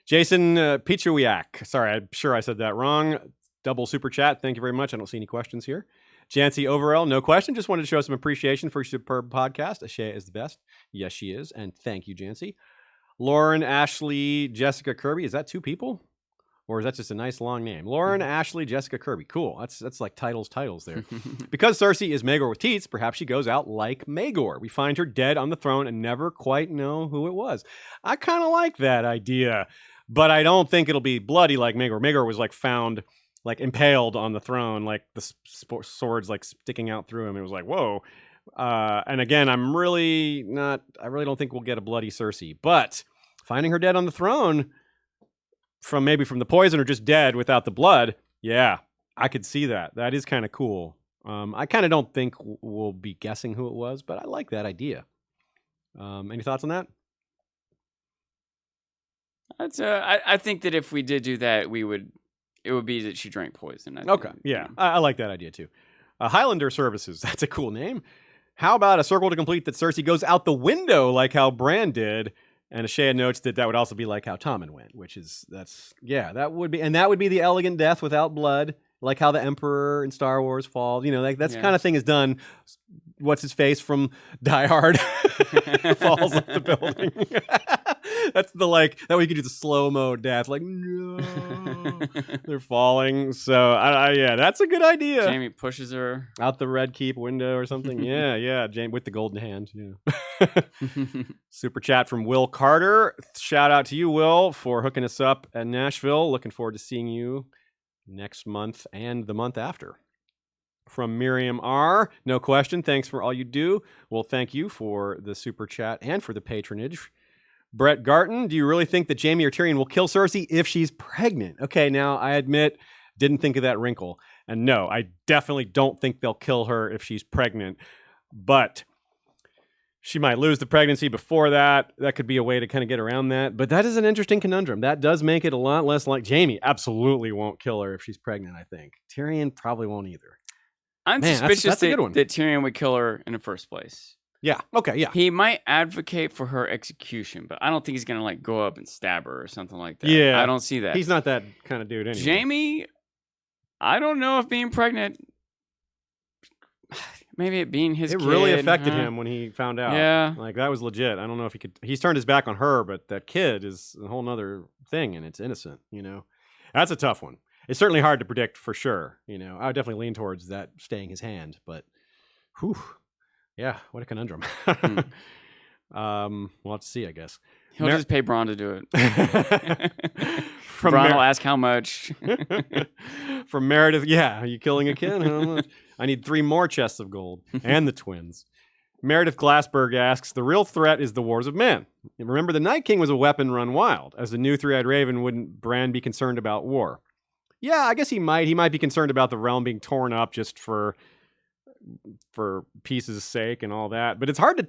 Jason Pichuiak. Sorry, I'm sure I said that wrong. Double super chat. Thank you very much. I don't see any questions here. Jancy Overall, no question. Just wanted to show some appreciation for your superb podcast. Ashea is the best. Yes, she is. And thank you, Jancy. Lauren, Ashley, Jessica Kirby. Is that two people? Or is that just a nice long name? Lauren, Ashley, Jessica Kirby. Cool. That's like titles there. Because Cersei is Maegor with teats, perhaps she goes out like Maegor. We find her dead on the throne and never quite know who it was. I kind of like that idea. But I don't think it'll be bloody like Maegor. Maegor was like found like impaled on the throne, like the swords like sticking out through him. It was like, whoa. And again, I really don't think we'll get a bloody Cersei. But finding her dead on the throne from the poison or just dead without the blood, yeah, I could see that. That is kind of cool. I kind of don't think we'll be guessing who it was, but I like that idea. Any thoughts on that? I think that if we did do that, it would be that she drank poison. I like that idea too. Highlander Services, that's a cool name. How about a circle to complete that Cersei goes out the window like how Bran did, and Ashea notes that would also be like how Tommen went, that would be the elegant death without blood, like how the Emperor in Star Wars falls. Kind of thing is done. What's his face from Die Hard falls off the building. That's that way you can do the slow-mo death, like, no, they're falling. So, that's a good idea. Jaime pushes her out the Red Keep window or something. Yeah, Jaime with the golden hand. Yeah. Super chat from Will Carter. Shout out to you, Will, for hooking us up at Nashville. Looking forward to seeing you next month and the month after. From Miriam R. No question. Thanks for all you do. Well, thank you for the super chat and for the patronage. Brett Garton, do you really think that Jaime or Tyrion will kill Cersei if she's pregnant? Okay, now I admit, didn't think of that wrinkle. And no, I definitely don't think they'll kill her if she's pregnant. But she might lose the pregnancy before that. That could be a way to kind of get around that. But that is an interesting conundrum. That does make it a lot less like Jaime absolutely won't kill her if she's pregnant, I think. Tyrion probably won't either. I'm suspicious that Tyrion would kill her in the first place. Yeah. Okay. Yeah. He might advocate for her execution, but I don't think he's gonna go up and stab her or something like that. Yeah. I don't see that. He's not that kind of dude anyway. Jaime, I don't know if being pregnant, maybe it being his kid. It really affected him when he found out. Yeah. That was legit. I don't know if he could. He's turned his back on her, but that kid is a whole nother thing, and it's innocent. That's a tough one. It's certainly hard to predict for sure. I would definitely lean towards that staying his hand, but whew. Yeah, what a conundrum. We'll have to see, I guess. He'll just pay Bran to do it. Bran will ask how much. From Meredith, yeah, are you killing a kid? How much? I need 3 more chests of gold and the twins. Meredith Glassberg asks, the real threat is the wars of men. Remember, the Night King was a weapon run wild. As the new three-eyed raven, wouldn't Bran be concerned about war? Yeah, I guess he might. He might be concerned about the realm being torn up just for peace's sake and all that. But it's hard to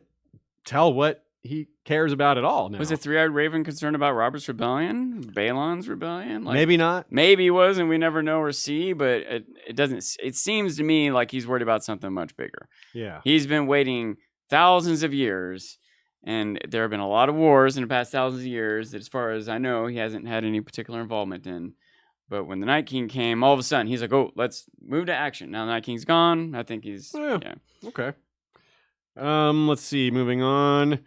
tell what he cares about at all now. Was the Three-Eyed Raven concerned about Robert's rebellion, Balon's rebellion? Like, maybe not. Maybe he was, and we never know or see. But it doesn't. It seems to me like he's worried about something much bigger. Yeah. He's been waiting thousands of years, and there have been a lot of wars in the past thousands of years that, as far as I know, he hasn't had any particular involvement in. But when the Night King came, all of a sudden he's like, "Oh, let's move to action." Now the Night King's gone. I think he's yeah. Okay. Let's see. Moving on.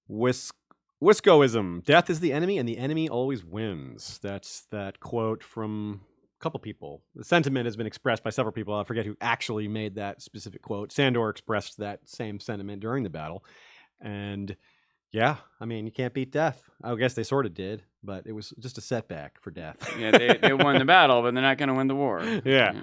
Wiscoism. Death is the enemy, and the enemy always wins. That's that quote from a couple people. The sentiment has been expressed by several people. I forget who actually made that specific quote. Sandor expressed that same sentiment during the battle. And yeah, I mean, you can't beat death. I guess they sort of did, but it was just a setback for death. Yeah, they won the battle, but they're not going to win the war. Yeah.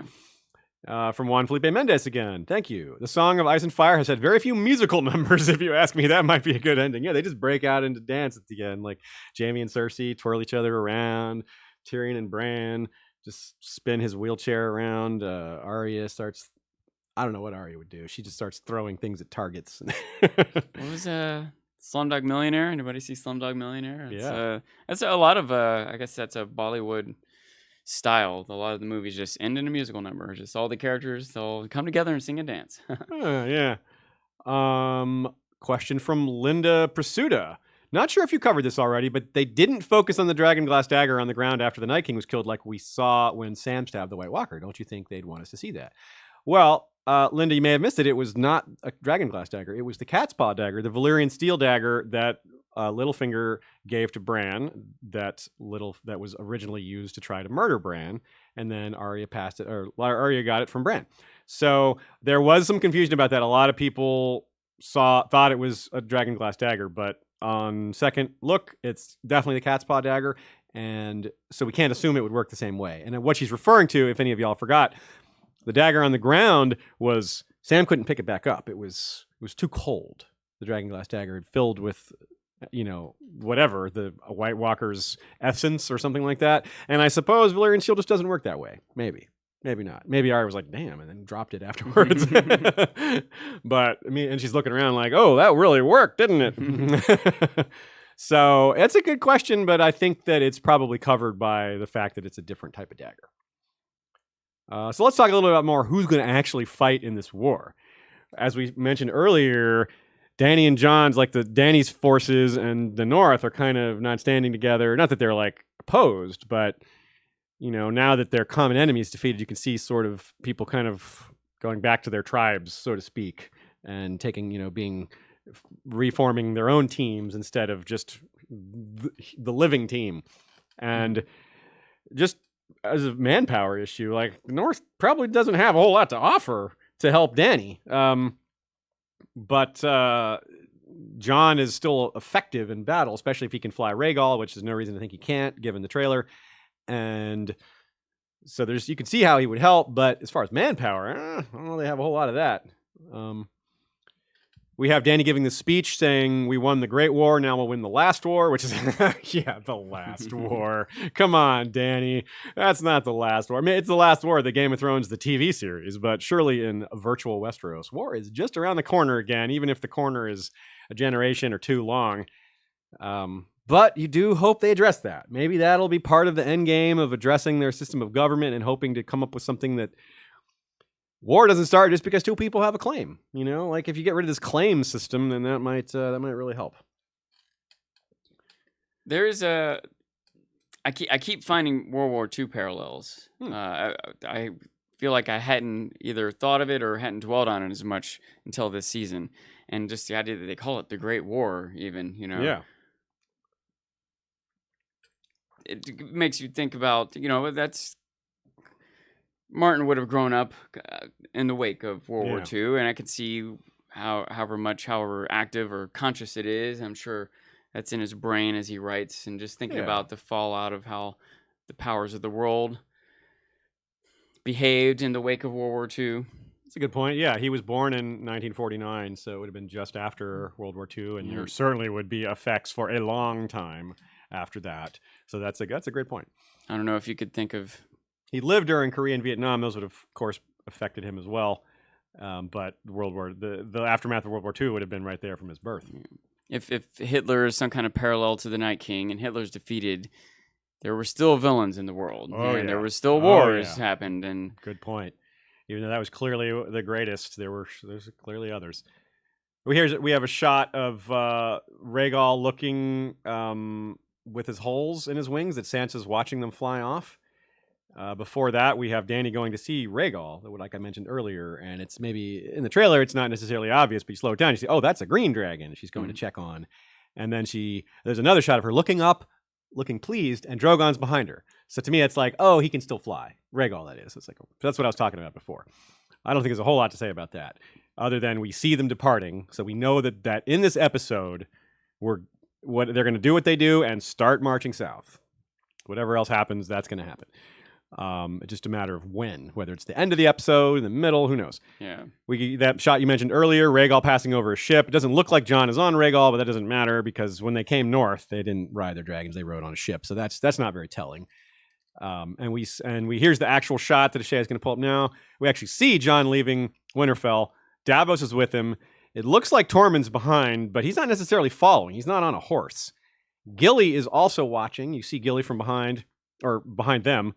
From Juan Felipe Mendez again. Thank you. The Song of Ice and Fire has had very few musical numbers, if you ask me. That might be a good ending. Yeah, they just break out into dance at the end. Like Jaime and Cersei twirl each other around. Tyrion and Bran just spin his wheelchair around. Arya starts... I don't know what Arya would do. She just starts throwing things at targets. What was Slumdog Millionaire? Anybody see Slumdog Millionaire? Yeah. That's a lot of, I guess that's a Bollywood style. A lot of the movies just end in a musical number. Just all the characters, they'll come together and sing and dance. Yeah. Question from Linda Prasuta. Not sure if you covered this already, but they didn't focus on the dragon glass dagger on the ground after the Night King was killed like we saw when Sam stabbed the White Walker. Don't you think they'd want us to see that? Well, Linda, you may have missed it. It was not a dragon glass dagger. It was the cat's paw dagger, the Valyrian steel dagger that Littlefinger gave to Bran. That was originally used to try to murder Bran, and then Arya passed it, or Arya got it from Bran. So there was some confusion about that. A lot of people thought it was a dragon glass dagger, but on second look, it's definitely the cat's paw dagger, and so we can't assume it would work the same way. And what she's referring to, if any of y'all forgot, the dagger on the ground was Sam couldn't pick it back up. It was too cold. The dragon glass dagger had filled with, whatever, the White Walker's essence or something like that. And I suppose Valyrian steel just doesn't work that way. Maybe not. Maybe Arya was like, damn, and then dropped it afterwards. But I mean, and she's looking around like, oh, that really worked, didn't it? So it's a good question, but I think that it's probably covered by the fact that it's a different type of dagger. So let's talk a little bit about more who's going to actually fight in this war. As we mentioned earlier, Dany and Jon's, like Dany's forces and the North are kind of not standing together. Not that they're like opposed, but now that their common enemies defeated, you can see sort of people kind of going back to their tribes, so to speak, and taking, reforming their own teams instead of just the living team. And just as a manpower issue, like the North probably doesn't have a whole lot to offer to help Dany. But Jon is still effective in battle, especially if he can fly Rhaegal, which is no reason to think he can't, given the trailer. And so you can see how he would help, but as far as manpower, I don't know they have a whole lot of that. We have Dany giving the speech saying, we won the Great War, now we'll win the last war, which is, yeah, the last war. Come on, Dany. That's not the last war. I mean, it's the last war of the Game of Thrones, the TV series, but surely in virtual Westeros, war is just around the corner again, even if the corner is a generation or two long. But you do hope they address that. Maybe that'll be part of the end game of addressing their system of government and hoping to come up with something that war doesn't start just because two people have a claim. Like if you get rid of this claim system, then that might really help. There is I keep finding World War II parallels. I feel like I hadn't either thought of it or hadn't dwelled on it as much until this season, and just the idea that they call it the Great War, even Yeah. It makes you think about that's. Martin would have grown up in the wake of World War II, and I could see however active or conscious it is. I'm sure that's in his brain as he writes, and just thinking about the fallout of how the powers of the world behaved in the wake of World War II. That's a good point. Yeah, he was born in 1949, so it would have been just after World War II, and there certainly would be effects for a long time after that. So that's a great point. I don't know if you could think of... He lived during Korea and Vietnam. Those would have, of course, affected him as well. But the aftermath of World War II would have been right there from his birth. if Hitler is some kind of parallel to the Night King and Hitler's defeated, there were still villains in the world. And there were still wars happened. And good point. Even though that was clearly the greatest, there's clearly others. We have a shot of Rhaegal looking with his holes in his wings that Sansa's watching them fly off. Before that, we have Dany going to see Rhaegal, like I mentioned earlier, and it's maybe in the trailer it's not necessarily obvious, but you slow it down, you see, oh, that's a green dragon she's going to check on. And then there's another shot of her looking up, looking pleased, and Drogon's behind her. So to me, it's like, oh, he can still fly. Rhaegal, that is. It's like, that's what I was talking about before. I don't think there's a whole lot to say about that, other than we see them departing. So we know that in this episode, they're going to do what they do and start marching south. Whatever else happens, that's going to happen. It's just a matter of when, whether it's the end of the episode, in the middle, who knows? Yeah. That shot you mentioned earlier, Rhaegal passing over a ship. It doesn't look like Jon is on Rhaegal, but that doesn't matter because when they came north, they didn't ride their dragons; they rode on a ship. So that's not very telling. Here's the actual shot that Ashay is going to pull up now. We actually see Jon leaving Winterfell. Davos is with him. It looks like Tormund's behind, but he's not necessarily following. He's not on a horse. Gilly is also watching. You see Gilly from behind them.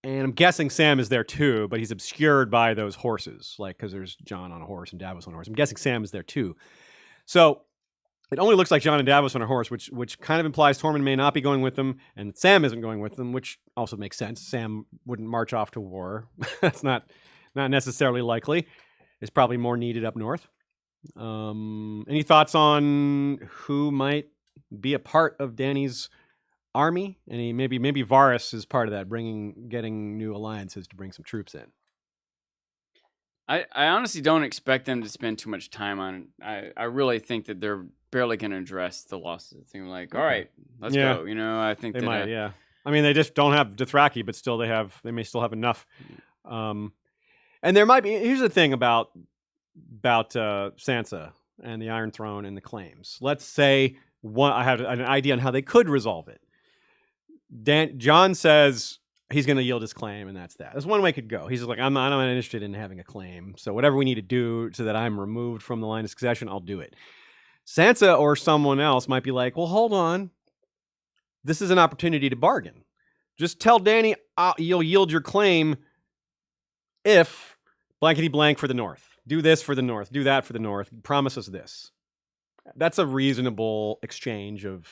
And I'm guessing Sam is there too, but he's obscured by those horses, because there's Jon on a horse and Davos on a horse. I'm guessing Sam is there too. So it only looks like Jon and Davos on a horse, which kind of implies Tormund may not be going with them, and Sam isn't going with them, which also makes sense. Sam wouldn't march off to war. That's not necessarily likely. It's probably more needed up north. Any thoughts on who might be a part of Dany's army? And maybe Varys is part of that, getting new alliances to bring some troops in. I honestly don't expect them to spend too much time on it. I really think that they're barely going to address the losses. They're like, all right, let's go. I think they might. Yeah, I mean, they just don't have Dothraki, but still they may still have enough. And there might be. Here's the thing about Sansa and the Iron Throne and the claims. Let's say I have an idea on how they could resolve it. Jon says he's going to yield his claim, and that's that. That's one way it could go. He's just like, I'm not interested in having a claim, so whatever we need to do so that I'm removed from the line of succession, I'll do it. Sansa or someone else might be like, well, hold on. This is an opportunity to bargain. Just tell Dany you'll yield your claim if blankety blank for the North. Do this for the North. Do that for the North. Promise us this. That's a reasonable exchange of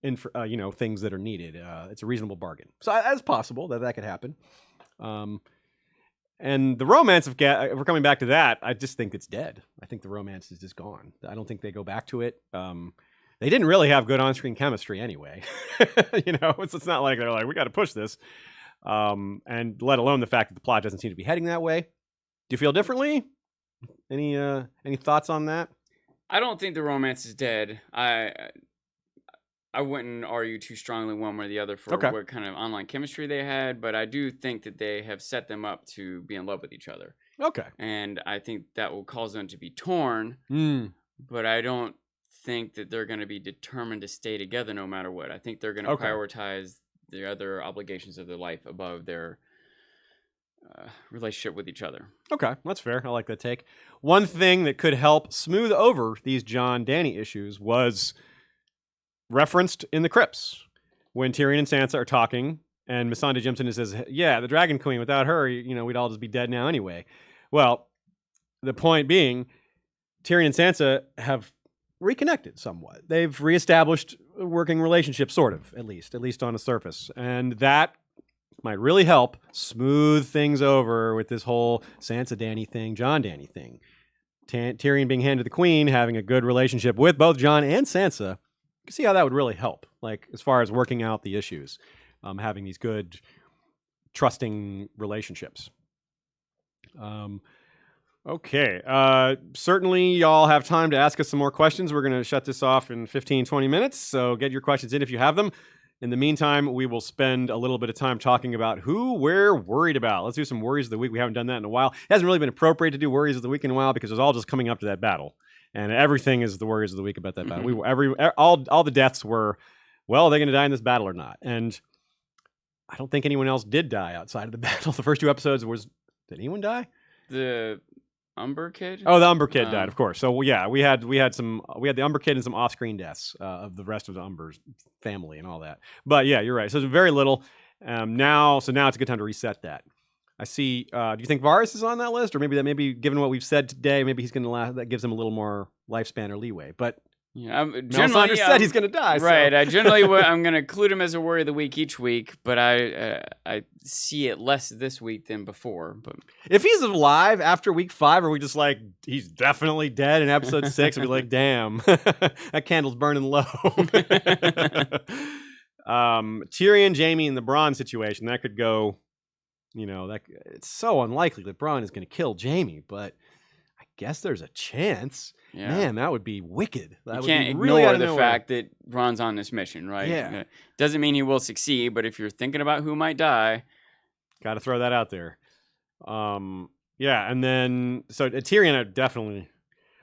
things that are needed. It's a reasonable bargain. So it's possible that could happen. And the romance if we're coming back to that, I just think it's dead. I think the romance is just gone. I don't think they go back to it. They didn't really have good on-screen chemistry anyway. It's not like they're like, we got to push this. And let alone the fact that the plot doesn't seem to be heading that way. Do you feel differently? Any thoughts on that? I don't think the romance is dead. I wouldn't argue too strongly one way or the other for what kind of online chemistry they had, but I do think that they have set them up to be in love with each other. Okay. And I think that will cause them to be torn, but I don't think that they're going to be determined to stay together no matter what. I think they're going to prioritize the other obligations of their life above their relationship with each other. Okay, that's fair. I like that take. One thing that could help smooth over these Jon-Dany issues was referenced in the crypts when Tyrion and Sansa are talking, and Melisandre jumps in and says, "Yeah, the Dragon Queen. Without her, we'd all just be dead now anyway." Well, the point being, Tyrion and Sansa have reconnected somewhat. They've reestablished a working relationship, sort of, at least on the surface, and that might really help smooth things over with this whole Sansa-Dany thing, Jon-Dany thing. Tyrion being handed the Queen, having a good relationship with both Jon and Sansa. You can see how that would really help, as far as working out the issues, having these good, trusting relationships. Okay. Certainly, y'all have time to ask us some more questions. We're going to shut this off in 15, 20 minutes, so get your questions in if you have them. In the meantime, we will spend a little bit of time talking about who we're worried about. Let's do some worries of the week. We haven't done that in a while. It hasn't really been appropriate to do worries of the week in a while because it was all just coming up to that battle. And everything is the worries of the week about that battle. All the deaths were, well, are they going to die in this battle or not? And I don't think anyone else did die outside of the battle. The first two episodes did anyone die? The Umber kid? Oh, the Umber kid died, of course. So yeah, we had the Umber kid and some off-screen deaths of the rest of the Umber's family and all that. But yeah, you're right. So it's very little. Now it's a good time to reset that. I see. Do you think Varys is on that list, or maybe given what we've said today, maybe he's going to that gives him a little more lifespan or leeway? But yeah, Melisandre said he's going to die. Right. So. I generally I'm going to include him as a worry of the week each week, but I see it less this week than before. But if he's alive after week 5, are we just like he's definitely dead in episode 6? We'll be like, damn, that candle's burning low. Tyrion, Jaime, and the Bronn situation that could go. It's so unlikely that Bronn is going to kill Jaime, but I guess there's a chance. Yeah. Man, that would be wicked. You can't ignore the fact that Bronn's on this mission, right? Yeah. Doesn't mean he will succeed, but if you're thinking about who might die, got to throw that out there. Yeah, and then so Tyrion,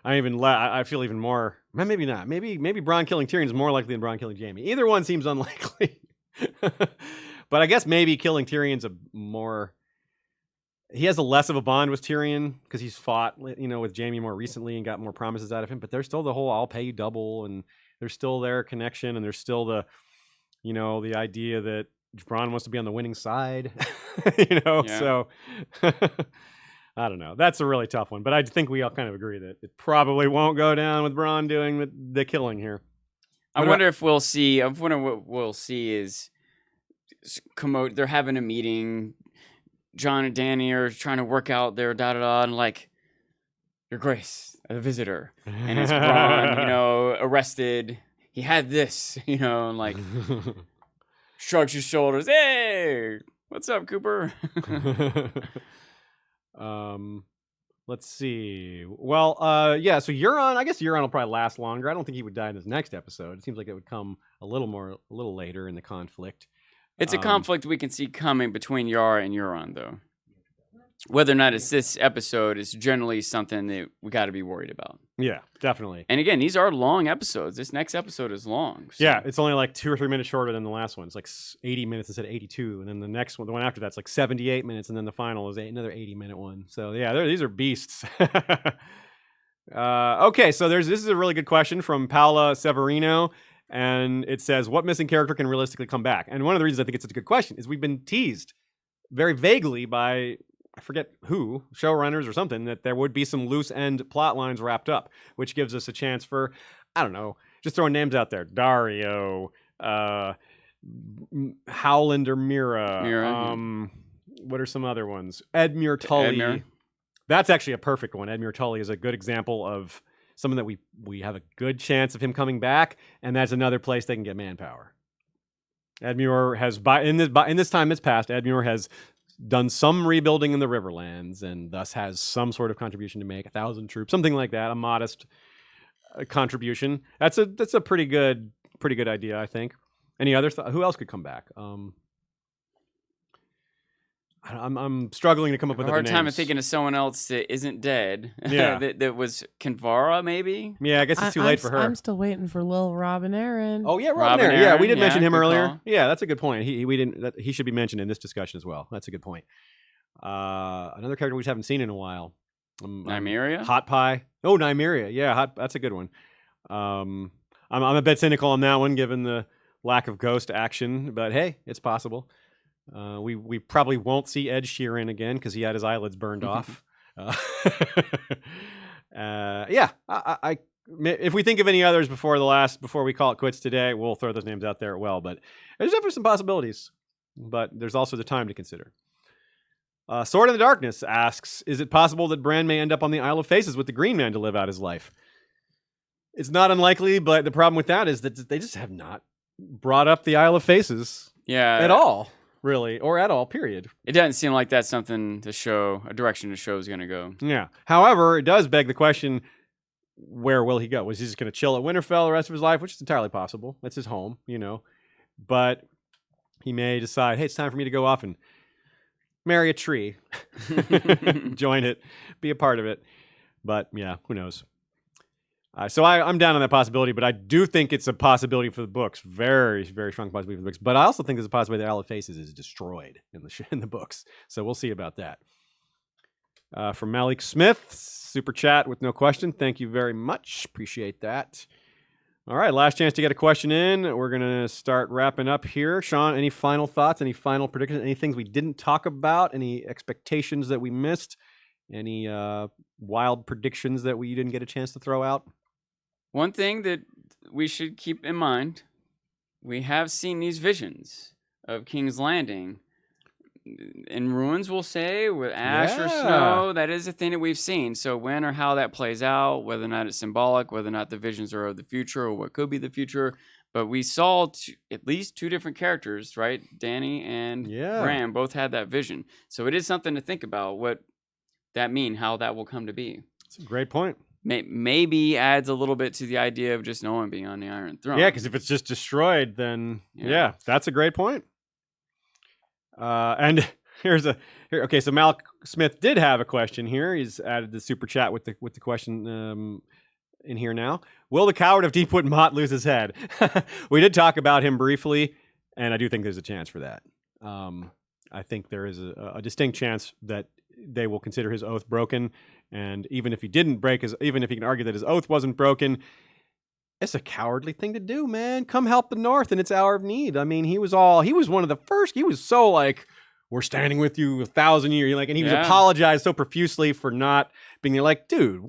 I feel even more. Maybe not. Maybe Bronn killing Tyrion is more likely than Bronn killing Jaime. Either one seems unlikely. But I guess maybe killing Tyrion's he has a less of a bond with Tyrion because he's fought, with Jaime more recently and got more promises out of him. But there's still the whole "I'll pay you double," and there's still their connection, and there's still the idea that Bronn wants to be on the winning side. Yeah. So I don't know. That's a really tough one, but I think we all kind of agree that it probably won't go down with Bronn doing the killing here. I wonder what we'll see is. They're having a meeting. Jon and Dany are trying to work out their and like, Your Grace, a visitor, and it's Bronn, arrested. He had this, and like shrugs his shoulders. Hey, what's up, Cooper? Let's see. Well, yeah. So Euron, I guess Euron will probably last longer. I don't think he would die in this next episode. It seems like it would come a little later in the conflict. It's a conflict we can see coming between Yara and Euron, though. Whether or not it's this episode is generally something that we got to be worried about. Yeah, definitely. And again, these are long episodes. This next episode is long. So. Yeah, it's only like 2 or 3 minutes shorter than the last one. It's like 80 minutes instead of 82. And then the next one, the one after that's like 78 minutes. And then the final is another 80-minute one. So yeah, these are beasts. Okay, so this is a really good question from Paola Severino. And it says, what missing character can realistically come back? And one of the reasons I think it's such a good question is we've been teased very vaguely by, I forget who, showrunners or something, that there would be some loose end plot lines wrapped up, which gives us a chance for, I don't know, just throwing names out there. Dario, Howland or Mira. What are some other ones? Edmure Tully. Edmure. That's actually a perfect one. Edmure Tully is a good example of someone that we have a good chance of him coming back, and that's another place they can get manpower. Edmure has, in this time that's passed, Edmure has done some rebuilding in the Riverlands, and thus has some sort of contribution to make, 1,000 troops, something like that, a modest contribution. That's a pretty good idea, I think. Any other who else could come back? I'm struggling to come up with other names. A hard time of thinking of someone else that isn't dead. Yeah. that was Kinvara, maybe? Yeah, I guess it's too late for her. I'm still waiting for Lil Robin Aaron. Oh, yeah, Robin Aaron. Yeah, we did mention him earlier. Call. Yeah, that's a good point. He should be mentioned in this discussion as well. That's a good point. Another character we just haven't seen in a while. Nymeria? Hot Pie. Oh, Nymeria. Yeah, that's a good one. I'm a bit cynical on that one, given the lack of ghost action, but hey, it's possible. We probably won't see Ed Sheeran again because he had his eyelids burned off. Yeah, I if we think of any others before we call it quits today, we'll throw those names out there as well. But there's definitely some possibilities. But there's also the time to consider. Sword in the Darkness asks, is it possible that Bran may end up on the Isle of Faces with the Green Man to live out his life? It's not unlikely, but the problem with that is that they just have not brought up the Isle of Faces at all. Really, or at all, period. It doesn't seem like that's something a direction the show is going to go. Yeah. However, it does beg the question, where will he go? Was he just going to chill at Winterfell the rest of his life, which is entirely possible. That's his home, But he may decide, hey, it's time for me to go off and marry a tree. Join it. Be a part of it. But, yeah, who knows? So I'm down on that possibility, but I do think it's a possibility for the books. Very, very strong possibility for the books. But I also think there's a possibility that Isle of Faces is destroyed in the books. So we'll see about that. From Malik Smith, super chat with no question. Thank you very much. Appreciate that. All right, last chance to get a question in. We're going to start wrapping up here. Sean, any final thoughts, any final predictions, any things we didn't talk about, any expectations that we missed, any wild predictions that we didn't get a chance to throw out? One thing that we should keep in mind, we have seen these visions of King's Landing. In ruins, we'll say, with ash or snow, that is a thing that we've seen. So when or how that plays out, whether or not it's symbolic, whether or not the visions are of the future or what could be the future. But we saw at least two different characters, right? Dany and Bran both had that vision. So it is something to think about, what that mean, how that will come to be. That's a great point. Maybe adds a little bit to the idea of just no one being on the Iron Throne. Yeah, because if it's just destroyed, then that's a great point. And okay, so Malik Smith did have a question here. He's added the super chat with the question in here now. Will the coward of Deepwood Mott lose his head? We did talk about him briefly, and I do think there's a chance for that. I think there is a distinct chance that they will consider his oath broken, and even if he didn't break even if he can argue that his oath wasn't broken, it's a cowardly thing to do, man. Come help the North in its hour of need. I mean, he was one of the first. He was so like, we're standing with you 1,000 years. And he was apologized so profusely for not being there. Like, dude,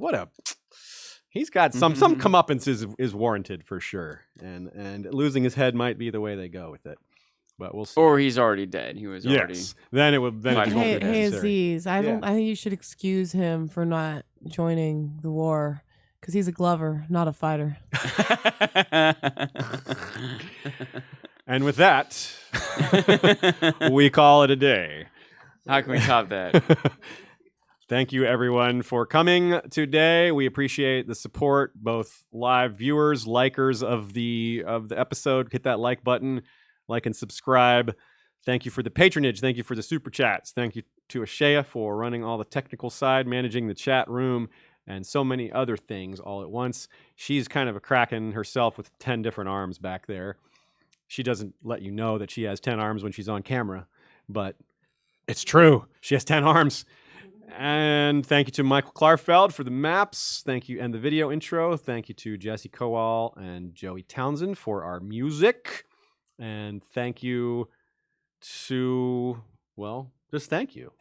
he's got some comeuppance is warranted for sure. And losing his head might be the way they go with it. But we'll see. Or he's already dead. He was already. Then it would. Then hey Aziz, I think you should excuse him for not joining the war. Because he's a Glover, not a fighter. And with that, we call it a day. How can we top that? Thank you, everyone, for coming today. We appreciate the support, both live viewers, likers of the episode. Hit that like button, like and subscribe. Thank you for the patronage. Thank you for the super chats. Thank you to Ashea for running all the technical side, managing the chat room, and so many other things all at once. She's kind of a kraken herself with 10 different arms back there. She doesn't let you know that she has 10 arms when she's on camera, but it's true. She has 10 arms. And thank you to Michael Klarfeld for the maps. Thank you, and the video intro. Thank you to Jesse Kowal and Joey Townsend for our music. And thank you to, just thank you.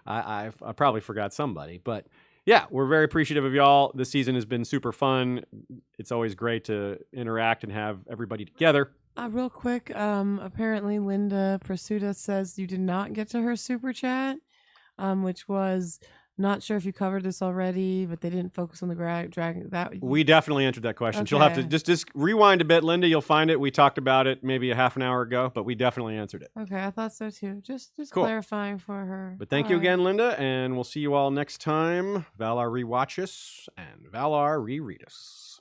I probably forgot somebody, but yeah, we're very appreciative of y'all. This season has been super fun. It's always great to interact and have everybody together. Real quick, apparently Linda Pursuta says you did not get to her super chat, which was, not sure if you covered this already, but they didn't focus on the dragon. We definitely answered that question. Okay. She'll have to just rewind a bit, Linda. You'll find it. We talked about it maybe a half an hour ago, but we definitely answered it. Okay, I thought so too. Just cool. Clarifying for her. But thank you again, Linda, and we'll see you all next time. Valar rewatch us and Valar reread us.